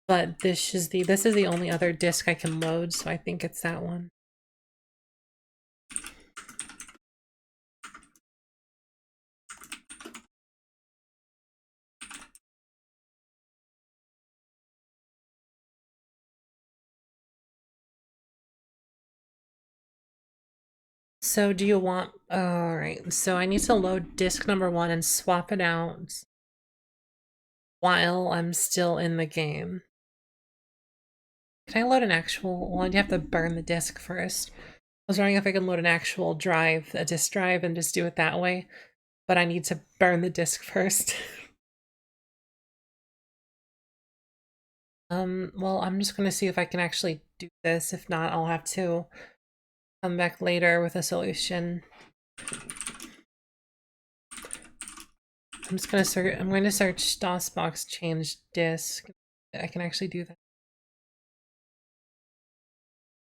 but this is the only other disk I can load, so I think it's that one. So do you want, alright, so I need to load disk number 1 and swap it out while I'm still in the game. Can I load an actual, well, you have to burn the disk first. I was wondering if I could load an actual drive, a disk drive, and just do it that way, but I need to burn the disk first. Well, I'm just gonna see if I can actually do this. If not, I'll have to come back later with a solution. I'm just gonna search, I'm going to search DOSBox change disk. I can actually do that.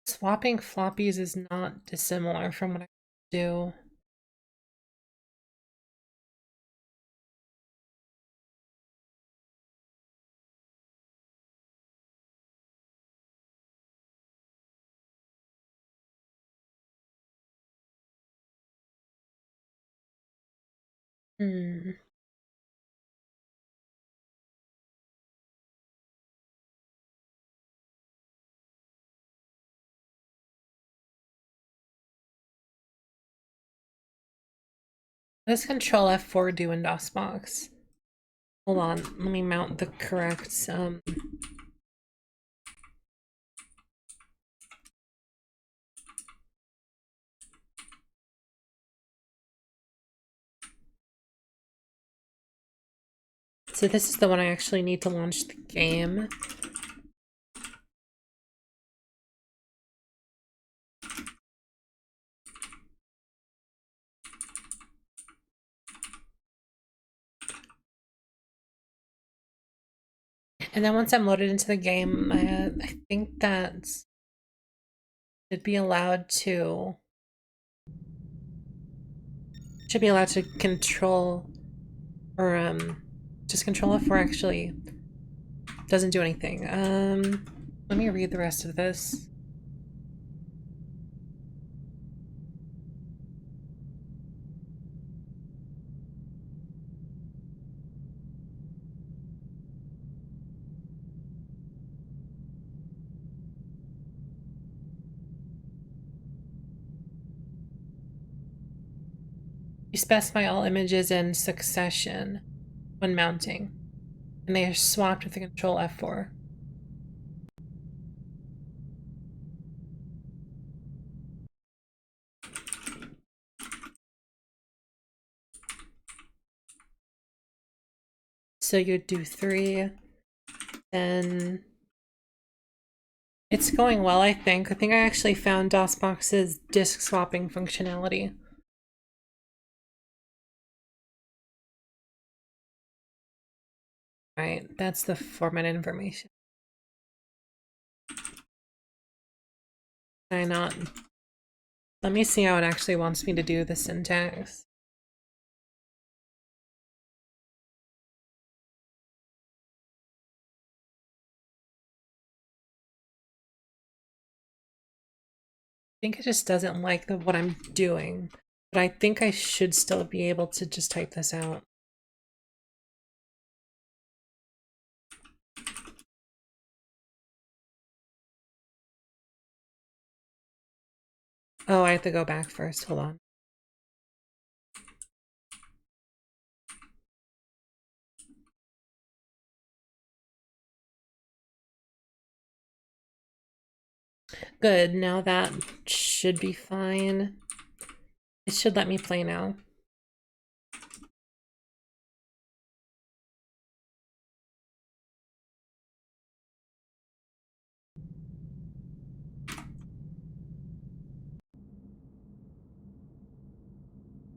Swapping floppies is not dissimilar from what I do. Hmm. What does Control F4 do in DOSBox? Hold on, let me mount the correct So this is the one I actually need to launch the game. And then once I'm loaded into the game, I think that should be allowed to control, or just control if we're actually doesn't do anything. Let me read the rest of this. You specify all images in succession when mounting, and they are swapped with the Control F4. So you'd do 3, then it's going well, I think. I think I actually found DOSBox's disk swapping functionality. Right, that's the format information. Can I not? Let me see how it actually wants me to do the syntax. I think it just doesn't like what I'm doing, but I think I should still be able to just type this out. Oh, I have to go back first. Hold on. Good, now that should be fine. It should let me play now.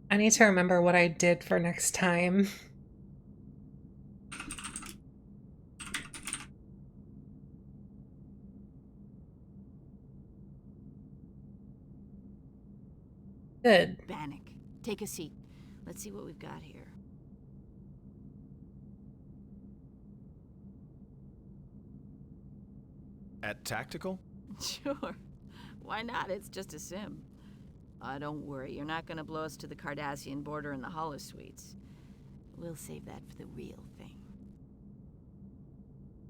I need to remember what I did for next time. Good. Bannock, take a seat. Let's see what we've got here. At Tactical? Sure. Why not? It's just a sim. Don't worry, you're not gonna blow us to the Cardassian border in the holosuites. We'll save that for the real thing.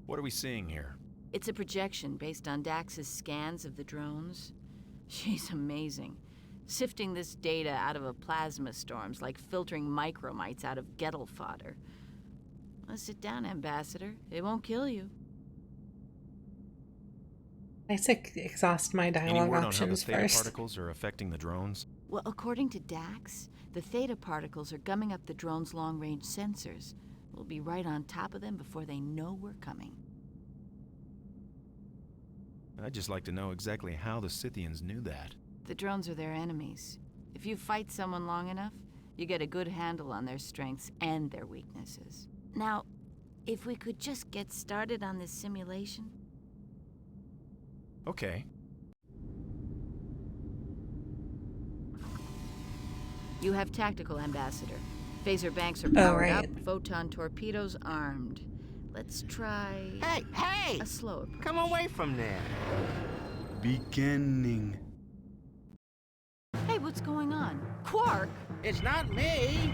What are we seeing here? It's a projection based on Dax's scans of the drones. She's amazing. Sifting this data out of a plasma storm's like filtering micromites out of Gettle fodder. Well, sit down, Ambassador. It won't kill you. I should exhaust my dialogue word options on how the theta first. particles are affecting the drones? Well, according to Dax, the theta particles are gumming up the drone's long-range sensors. We'll be right on top of them before they know we're coming. I'd just like to know exactly how the Scythians knew that. The drones are their enemies. If you fight someone long enough, you get a good handle on their strengths and their weaknesses. Now, if we could just get started on this simulation. Okay. You have tactical, Ambassador. Phaser banks are powered right. up, photon torpedoes armed. Let's try... Hey! a slow approach. Come away from there. Beginning. Hey, what's going on? Quark! It's not me.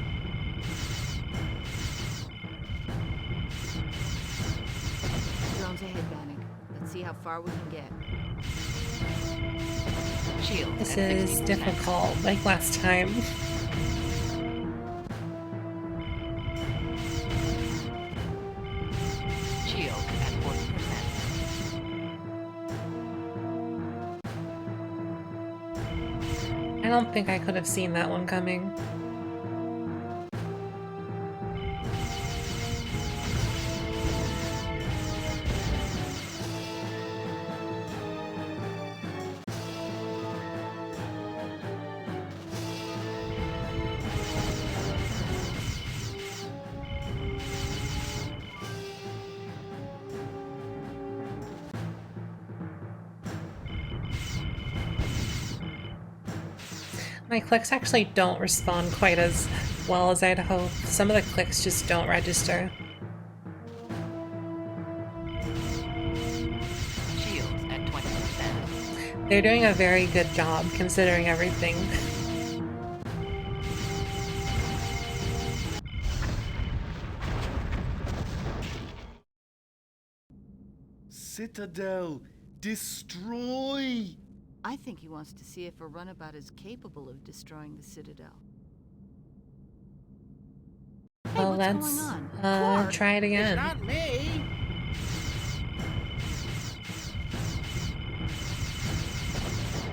Drones ahead, Bannock. Let's see how far we can get. Shield. This at is 60%. difficult, like last time. Shield at 40%. I don't think I could have seen that one coming. My clicks actually don't respond quite as well as I'd hope. Some of the clicks just don't register. Shields at 20%. They're doing a very good job considering everything. Citadel, destroy! I think he wants to see if a runabout is capable of destroying the Citadel. Hey, Well, what's let's going on? try it again. It's not me!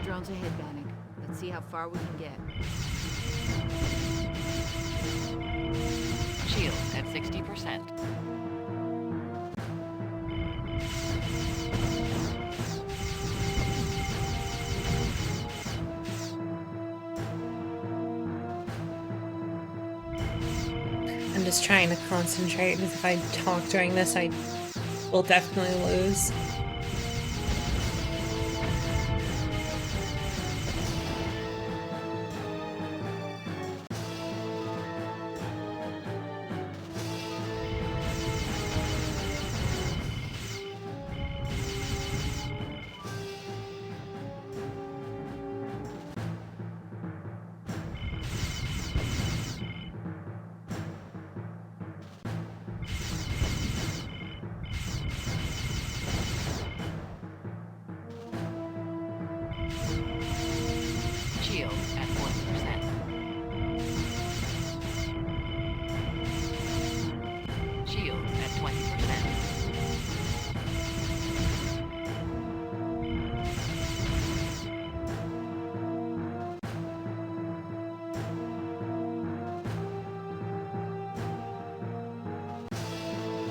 Drones ahead, Bannock. Let's see how far we can get. Shields at 60%. I'm just trying to concentrate because if I talk during this, I will definitely lose. Shields at 40%. Shields at 20%.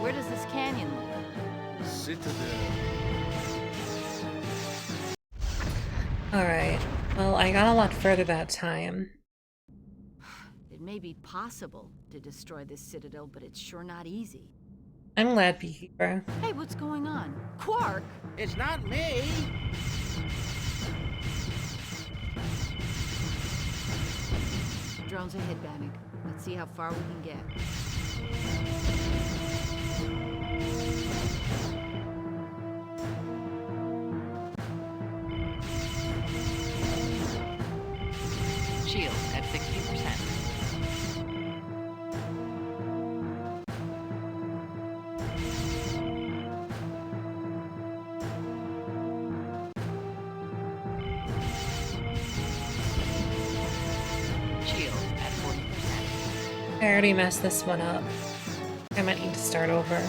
Where does this canyon lead? Citadel. Alright, well, I got a lot further that time. It may be possible to destroy this Citadel, but it's sure not easy. I'm glad Beekeeper. Hey, what's going on? Quark! It's not me! Drones ahead, Bannock. Let's see how far we can get. Shields at 60%. Shields at 40%. I already messed this one up. I might need to start over.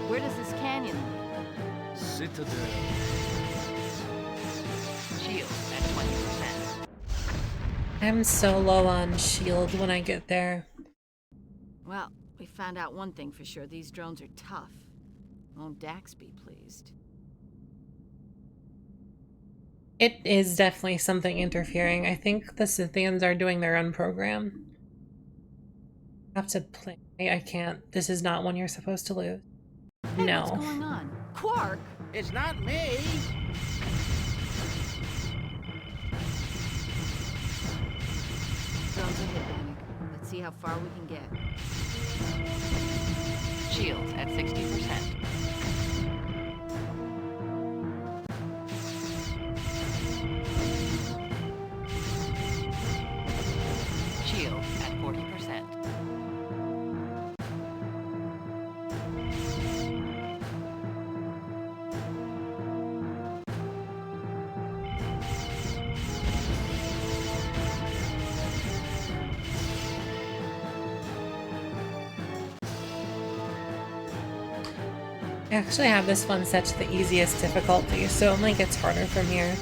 Where does this canyon lead? Citadel. Shields at 20%. I'm so low on shield when I get there. Well, we found out one thing for sure. These drones are tough. Won't Dax be pleased? It is definitely something interfering. I think the Scythians are doing their own program. I have to play. I can't. This is not one you're supposed to lose. Hey, No. what's going on? Quark! It's not me! Drones ahead, Bannock. Let's see how far we can get. Shields at 60%. Shields at 40%. I actually have this one set to the easiest difficulty, so it only gets harder from here.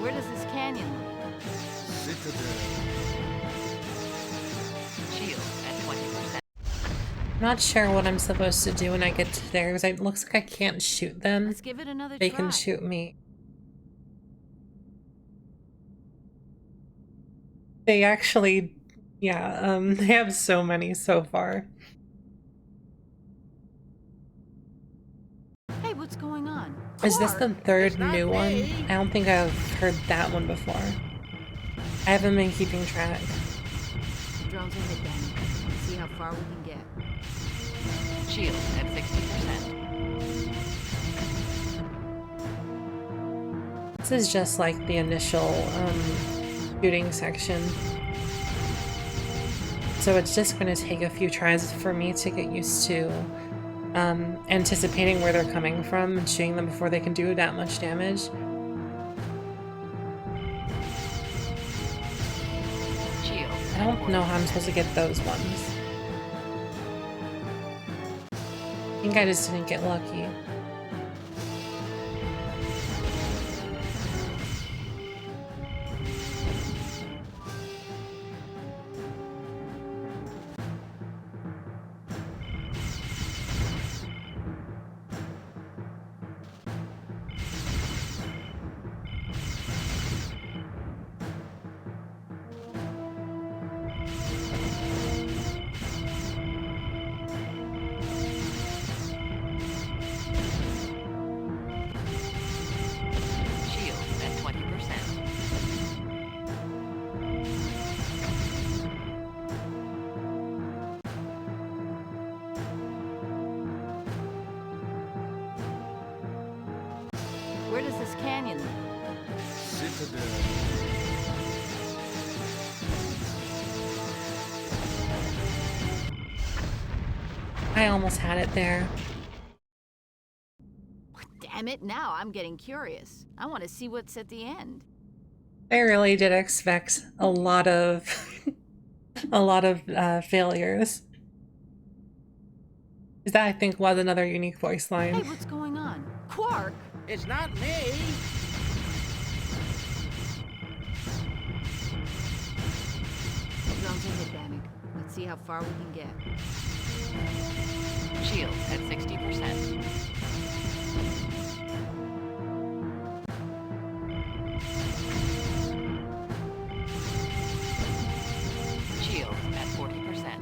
Where does this canyon lead? Citadel. Shield at 20%. I'm not sure what I'm supposed to do when I get to there, because it looks like I can't shoot them. Let's give it another They try. can shoot me. They actually, yeah, they have so many so far. Hey, what's going on? Is this the Clark? third It's not new one? me. I don't think I've heard that one before. I haven't been keeping track. Drones are hit, Danny. Let's see how far we can get. Shield at 60%. This is just like the initial shooting section. So it's just going to take a few tries for me to get used to anticipating where they're coming from and shooting them before they can do that much damage. Shield. I don't know how I'm supposed to get those ones. I think I just didn't get lucky. Shield at 20%. Where does this canyon lead? Citadel. I almost had it there. Damn it, now I'm getting curious. I want to see what's at the end. I really did expect a lot of failures. That I think was another unique voice Hey, line. what's going on? Quark? It's not me. Drones are hit, Danny. Let's see how far we can get. Shield at 60%. Shield at 40%.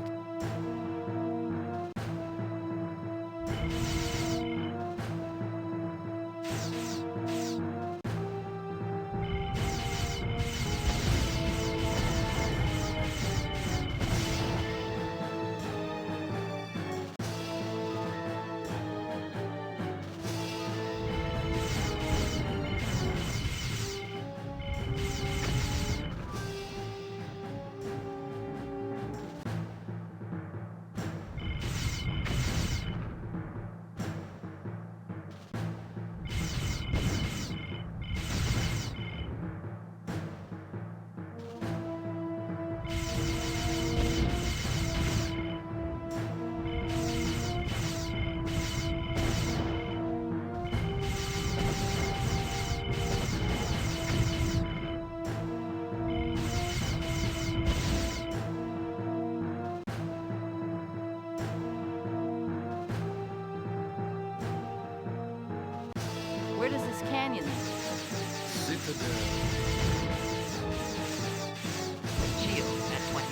Where does this canyon lead? Citadel. Shield at 20%.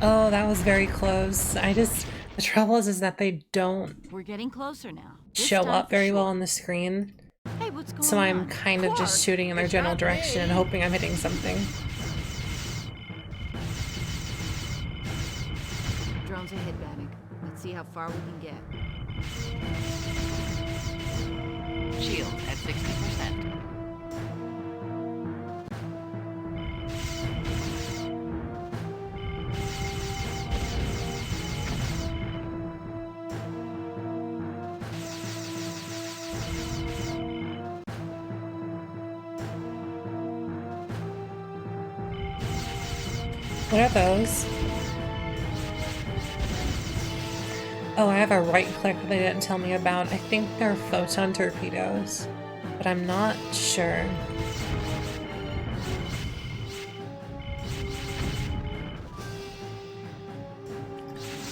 Oh, that was very close. The trouble is that they don't. We're getting closer now. show time up for very well sure. on the screen. Hey, what's going So I'm on? kind of just Clark, shooting in their it's general not direction and me. hoping I'm hitting something. Drones ahead, Bannock. Let's see how far we can get. Shield at 60%. What are those? Oh, I have a right click they didn't tell me about. I think they're photon torpedoes, but I'm not sure.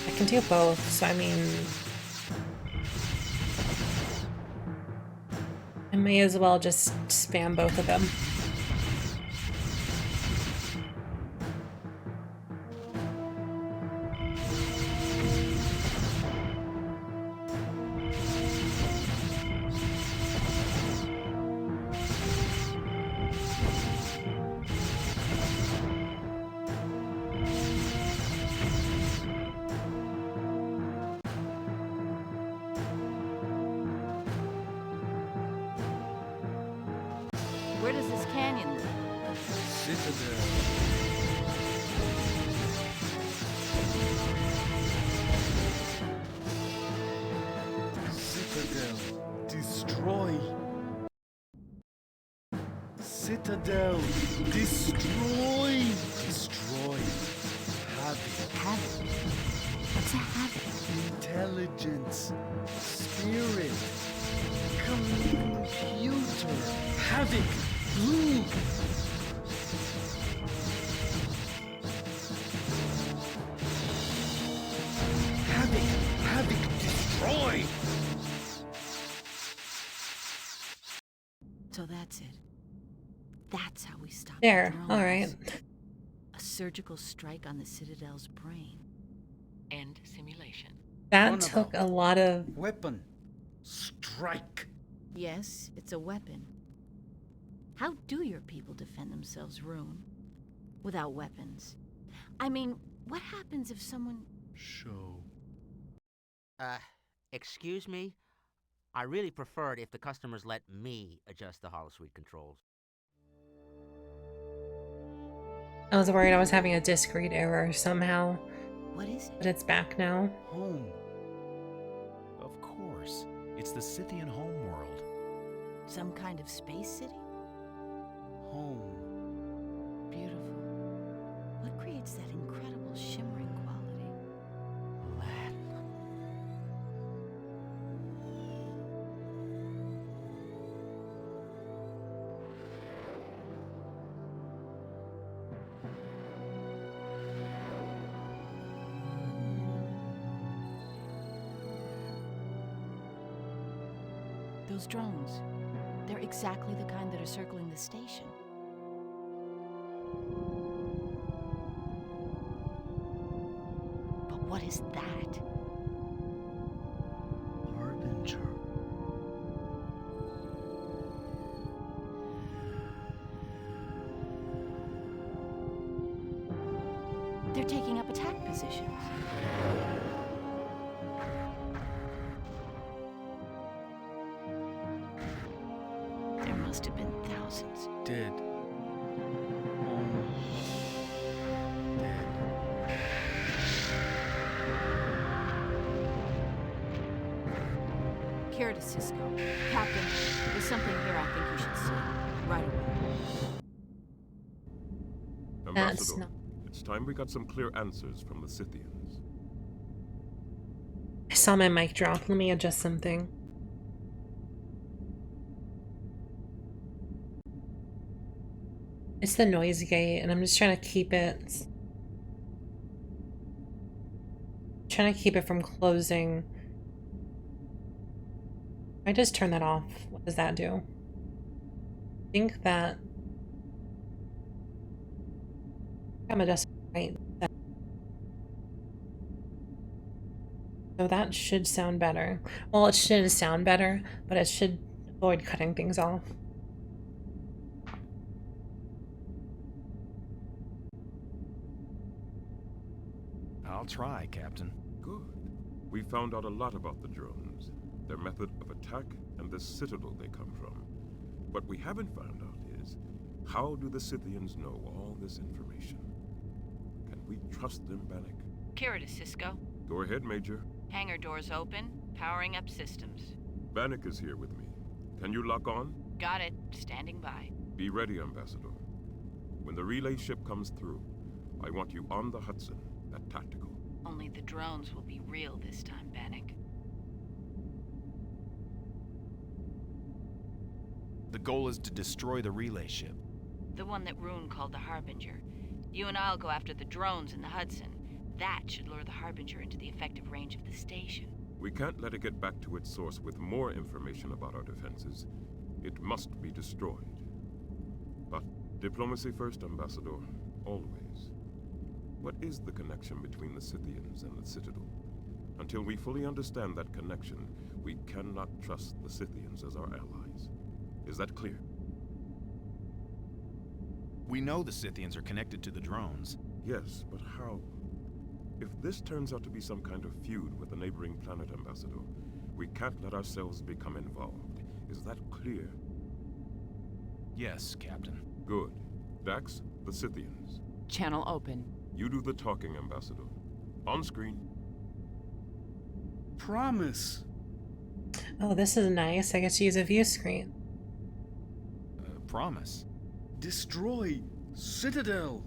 I can do both, so I mean, I may as well just spam both of them. Where does this canyon lead? Citadel. Citadel. Destroy. Citadel. Destroy. Destroy. Havoc. Havoc. What's a havoc? Intelligence. Spirit. Computer. Havoc. Blue. Havoc. Havoc. Destroy. So that's it. That's how we stop There, the drones. alright. A surgical strike on the Citadel's brain. End simulation. That Runabout. took a lot of... Weapon. Strike. Yes, it's a weapon. How do your people defend themselves, Rune? Without weapons? I mean, what happens if someone... Show. Excuse me? I really preferred if the customers let me adjust the holosuite controls. I was worried I was having a disk read error somehow, What is it? but it's back now. Home. Of course. It's the Scythian homeworld. Some kind of space city? Home. Beautiful. What creates that incredible shimmering quality? Latin. Those drones. They're exactly the kind that are circling the station. But what is that? Harbinger. They're taking up attack positions. There must have been thousands. Dead. Home. Dead. Kira to Cisco. Captain, there's something here I think you should see. Right away. That's Ambassador, not... it's time we got some clear answers from the Scythians. I saw my mic drop. Let me adjust something. It's the noise gate, and I'm just trying to keep it... Trying to keep it from closing. I just turn that off. What does that do? I think that... I'm adjusting right. So that should sound better. Well, it should sound better, but it should avoid cutting things off. I'll try, Captain. Good. We found out a lot about the drones, their method of attack, and the citadel they come from. What we haven't found out is, how do the Scythians know all this information? Can we trust them, Bannock? Kira to Cisco. Go ahead, Major. Hangar doors open. Powering up systems. Bannock is here with me. Can you lock on? Got it. Standing by. Be ready, Ambassador. When the relay ship comes through, I want you on the Hudson at tactical. Only the drones will be real this time, Bannock. The goal is to destroy the relay ship. The one that Rune called the Harbinger. You and I'll go after the drones in the Hudson. That should lure the Harbinger into the effective range of the station. We can't let it get back to its source with more information about our defenses. It must be destroyed. But diplomacy first, Ambassador. Always. What is the connection between the Scythians and the Citadel? Until we fully understand that connection, we cannot trust the Scythians as our allies. Is that clear? We know the Scythians are connected to the drones. Yes, but how? If this turns out to be some kind of feud with a neighboring planet, Ambassador, we can't let ourselves become involved. Is that clear? Yes, Captain. Good. Dax, the Scythians. Channel open. You do the talking, Ambassador. On screen. Promise. Oh, this is nice. I get to use a view screen. Promise. Destroy Citadel.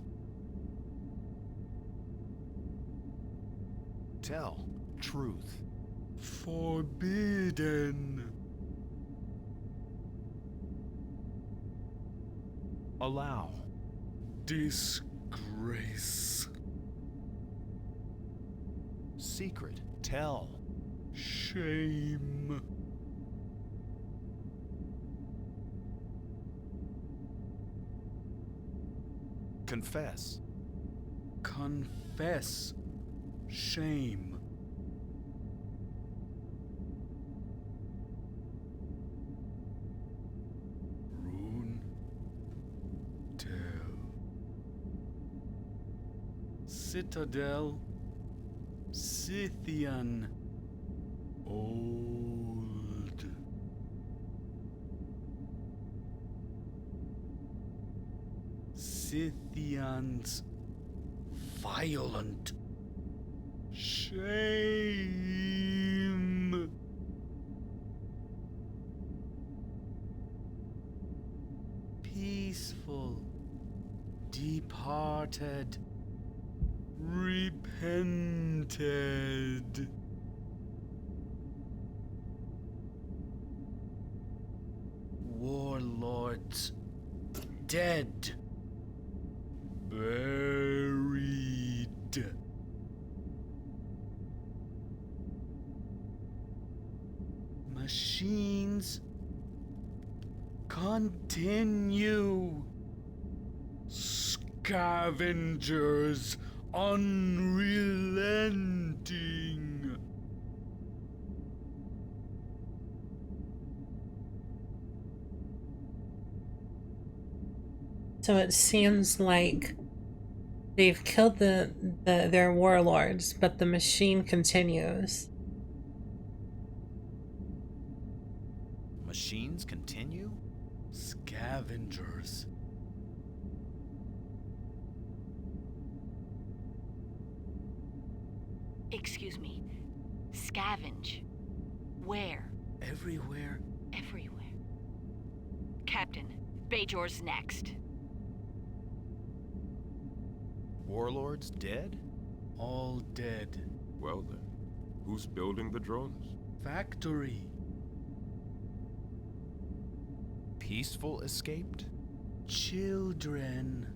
Tell. Truth. Forbidden. Allow. Disgrace. Secret. Tell. Shame. Confess. Confess. Shame. Rune. Tell. Citadel. Scythian. Old. Scythians. Violent. Shame. Peaceful. Departed. Repented. Warlords. Dead. Buried. Machines continue. Scavengers unrelenting. So it seems like they've killed their warlords, but the machine continues. Machines continue? Scavengers. Excuse me. Scavenge. Where? Everywhere. Everywhere. Captain, Bajor's next. Warlords dead? All dead. Well then, who's building the drones? Factory. Peaceful escaped? Children.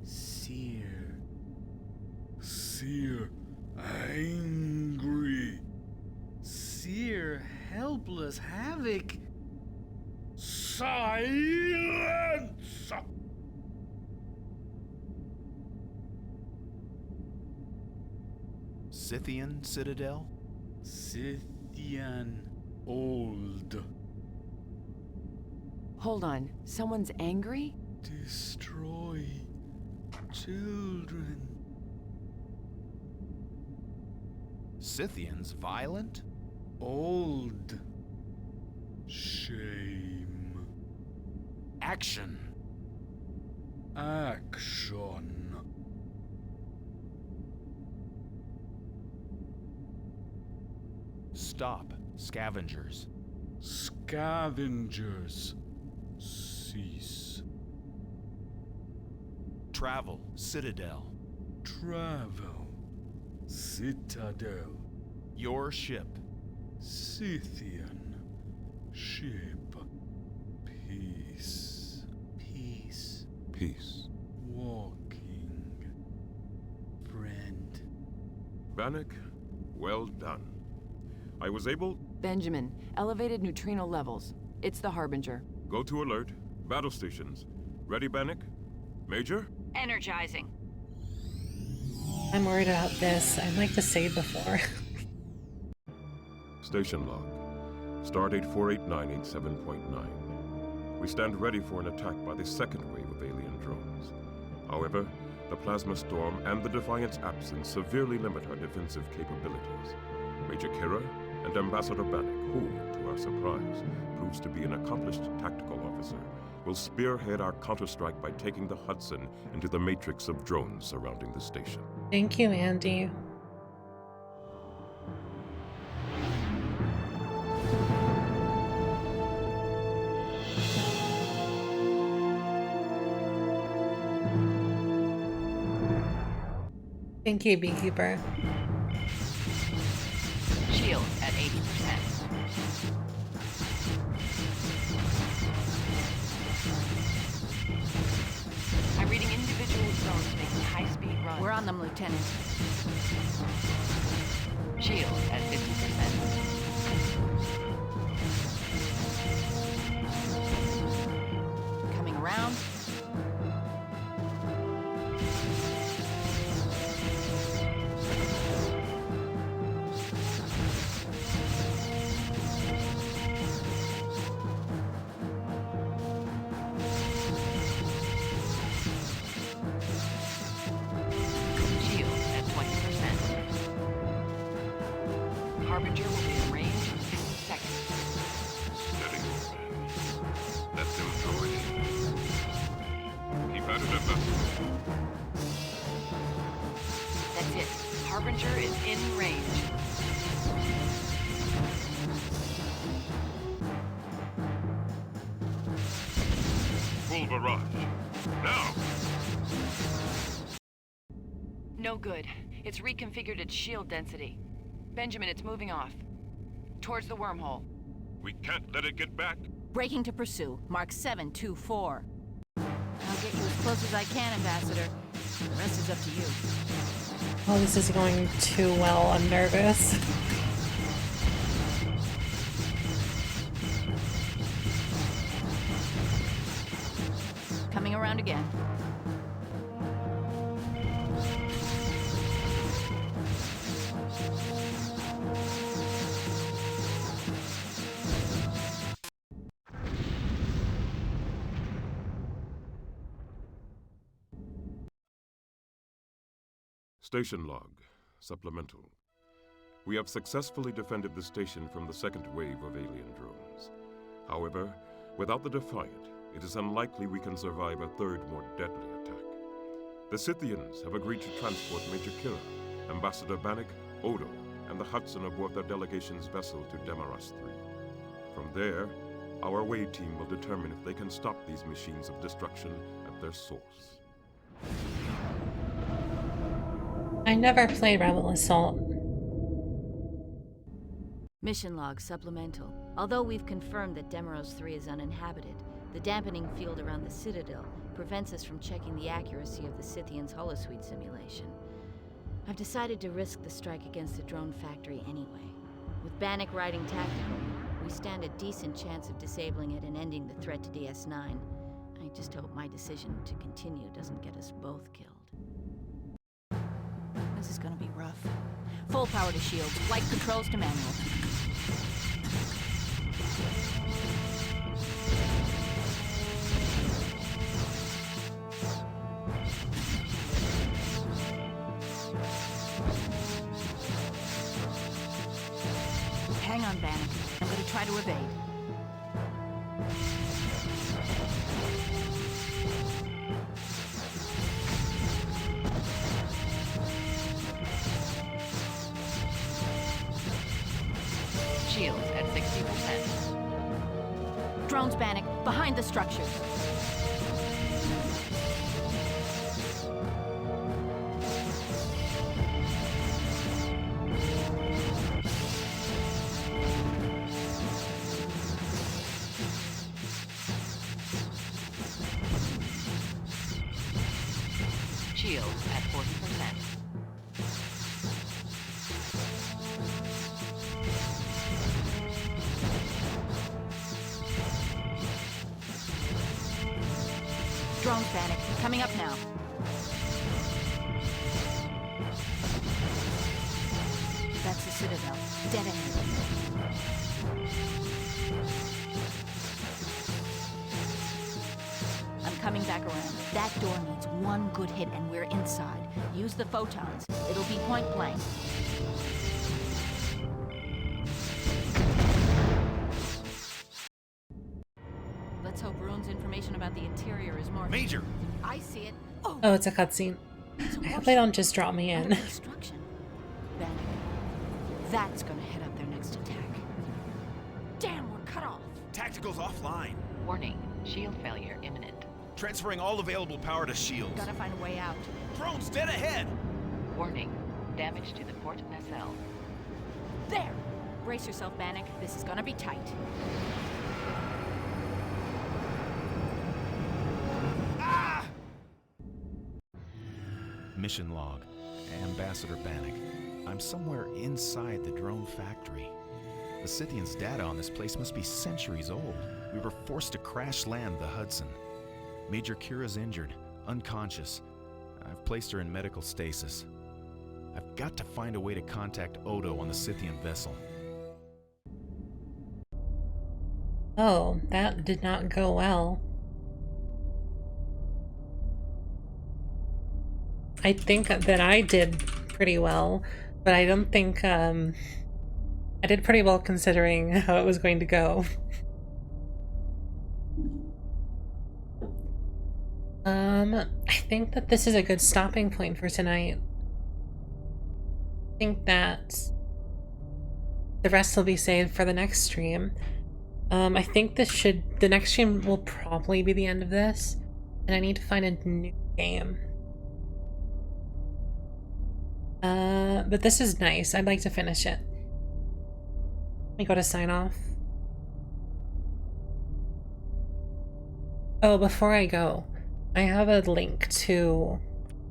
Seer. Seer. Angry. Seer. Helpless. Havoc. Silence! Scythian Citadel? Scythian old. Hold on. Someone's angry? Destroy children. Scythians violent? Old. Shame. Action. Action. Stop, scavengers. Scavengers. Cease. Travel, citadel. Travel. Citadel. Your ship. Scythian. Ship. Peace. Peace. Peace. Walking. Friend. Bannock, well done. I was able... Benjamin, elevated neutrino levels. It's the Harbinger. Go to alert. Battle stations. Ready, Bannock? Major? Energizing. I'm worried about this. I'd like to save before. Station log. Stardate 48987.9. We stand ready for an attack by the second wave of alien drones. However, the plasma storm and the Defiant's absence severely limit our defensive capabilities. Major Kira and Ambassador Bannock, who, to our surprise, proves to be an accomplished tactical officer, will spearhead our counterstrike by taking the Hudson into the matrix of drones surrounding the station. Thank you, Andy. Thank you, Beekeeper. Shield at 80%. I'm reading individual drones making high-speed runs. We're on them, Lieutenant. Shield at 50%. Coming around. Shield at 20%. Harbinger will be in range in 50 seconds. Steady, old man. Let them throw it in. Keep at it, Ambassador. That's it. Harbinger is in range. Full barrage. Now! No good. It's reconfigured its shield density. Benjamin, it's moving off. Towards the wormhole. We can't let it get back. Breaking to pursue. Mark 724. I'll get you as close as I can, Ambassador. The rest is up to you. Oh, this is going too well. I'm nervous. Coming around again. Station log. Supplemental. We have successfully defended the station from the second wave of alien drones. However, without the Defiant, it is unlikely we can survive a third, more deadly attack. The Scythians have agreed to transport Major Kira, Ambassador Bannock, Odo, and the Hudson aboard their delegation's vessel to Demaras 3. From there, our Wade team will determine if they can stop these machines of destruction at their source. I never played Rebel Assault. Mission log supplemental. Although we've confirmed that Demaros 3 is uninhabited, the dampening field around the Citadel prevents us from checking the accuracy of the Scythians' holosuite simulation. I've decided to risk the strike against the drone factory anyway. With Bannock riding tactical, we stand a decent chance of disabling it and ending the threat to DS9. I just hope my decision to continue doesn't get us both killed. This is gonna be rough. Full power to shields. Flight controls to manual. Hang on, Bannock. I'm gonna try to evade. Shields at 60%. Drones, Bannock, behind the structure. Shields at 40%. Drones, Bannock, coming up now. That's the Citadel. Dead end. I'm coming back around. That door needs one good hit and we're inside. Use the photons. It'll be point blank. Let's hope Rune's information about the interior is more... Major! I see it. Oh, it's a cutscene. I hope they don't just drop me in. Destruction. Bannock. That's gonna head up their next attack. Damn, we're cut off. Tactical's offline. Warning, shield failure imminent. Transferring all available power to shields. Gotta find a way out. Drones dead ahead! Warning, damage to the port nacelle. There! Brace yourself, Bannock. This is gonna be tight. Mission log. Ambassador Bannock. I'm somewhere inside the drone factory. The Scythians' data on this place must be centuries old. We were forced to crash land the Hudson. Major Kira's injured, unconscious. I've placed her in medical stasis. I've got to find a way to contact Odo on the Scythian vessel. Oh, that did not go well. I think that I did pretty well, but I don't think, I did pretty well considering how it was going to go. I think that this is a good stopping point for tonight. I think that the rest will be saved for the next stream. I think the next stream will probably be the end of this, and I need to find a new game. But this is nice. I'd like to finish it. Let me go to sign off. Oh, before I go, I have a link to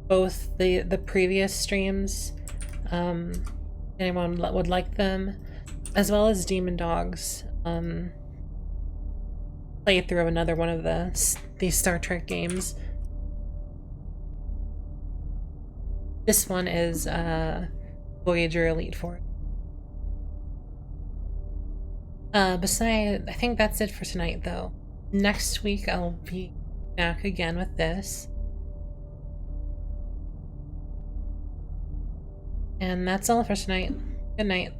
both the previous streams, anyone would like them, as well as Demon Dogs playthrough of another one of these Star Trek games. This one is Voyager Elite Four. Besides, I think that's it for tonight, though. Next week I'll be back again with this. And that's all for tonight. Good night.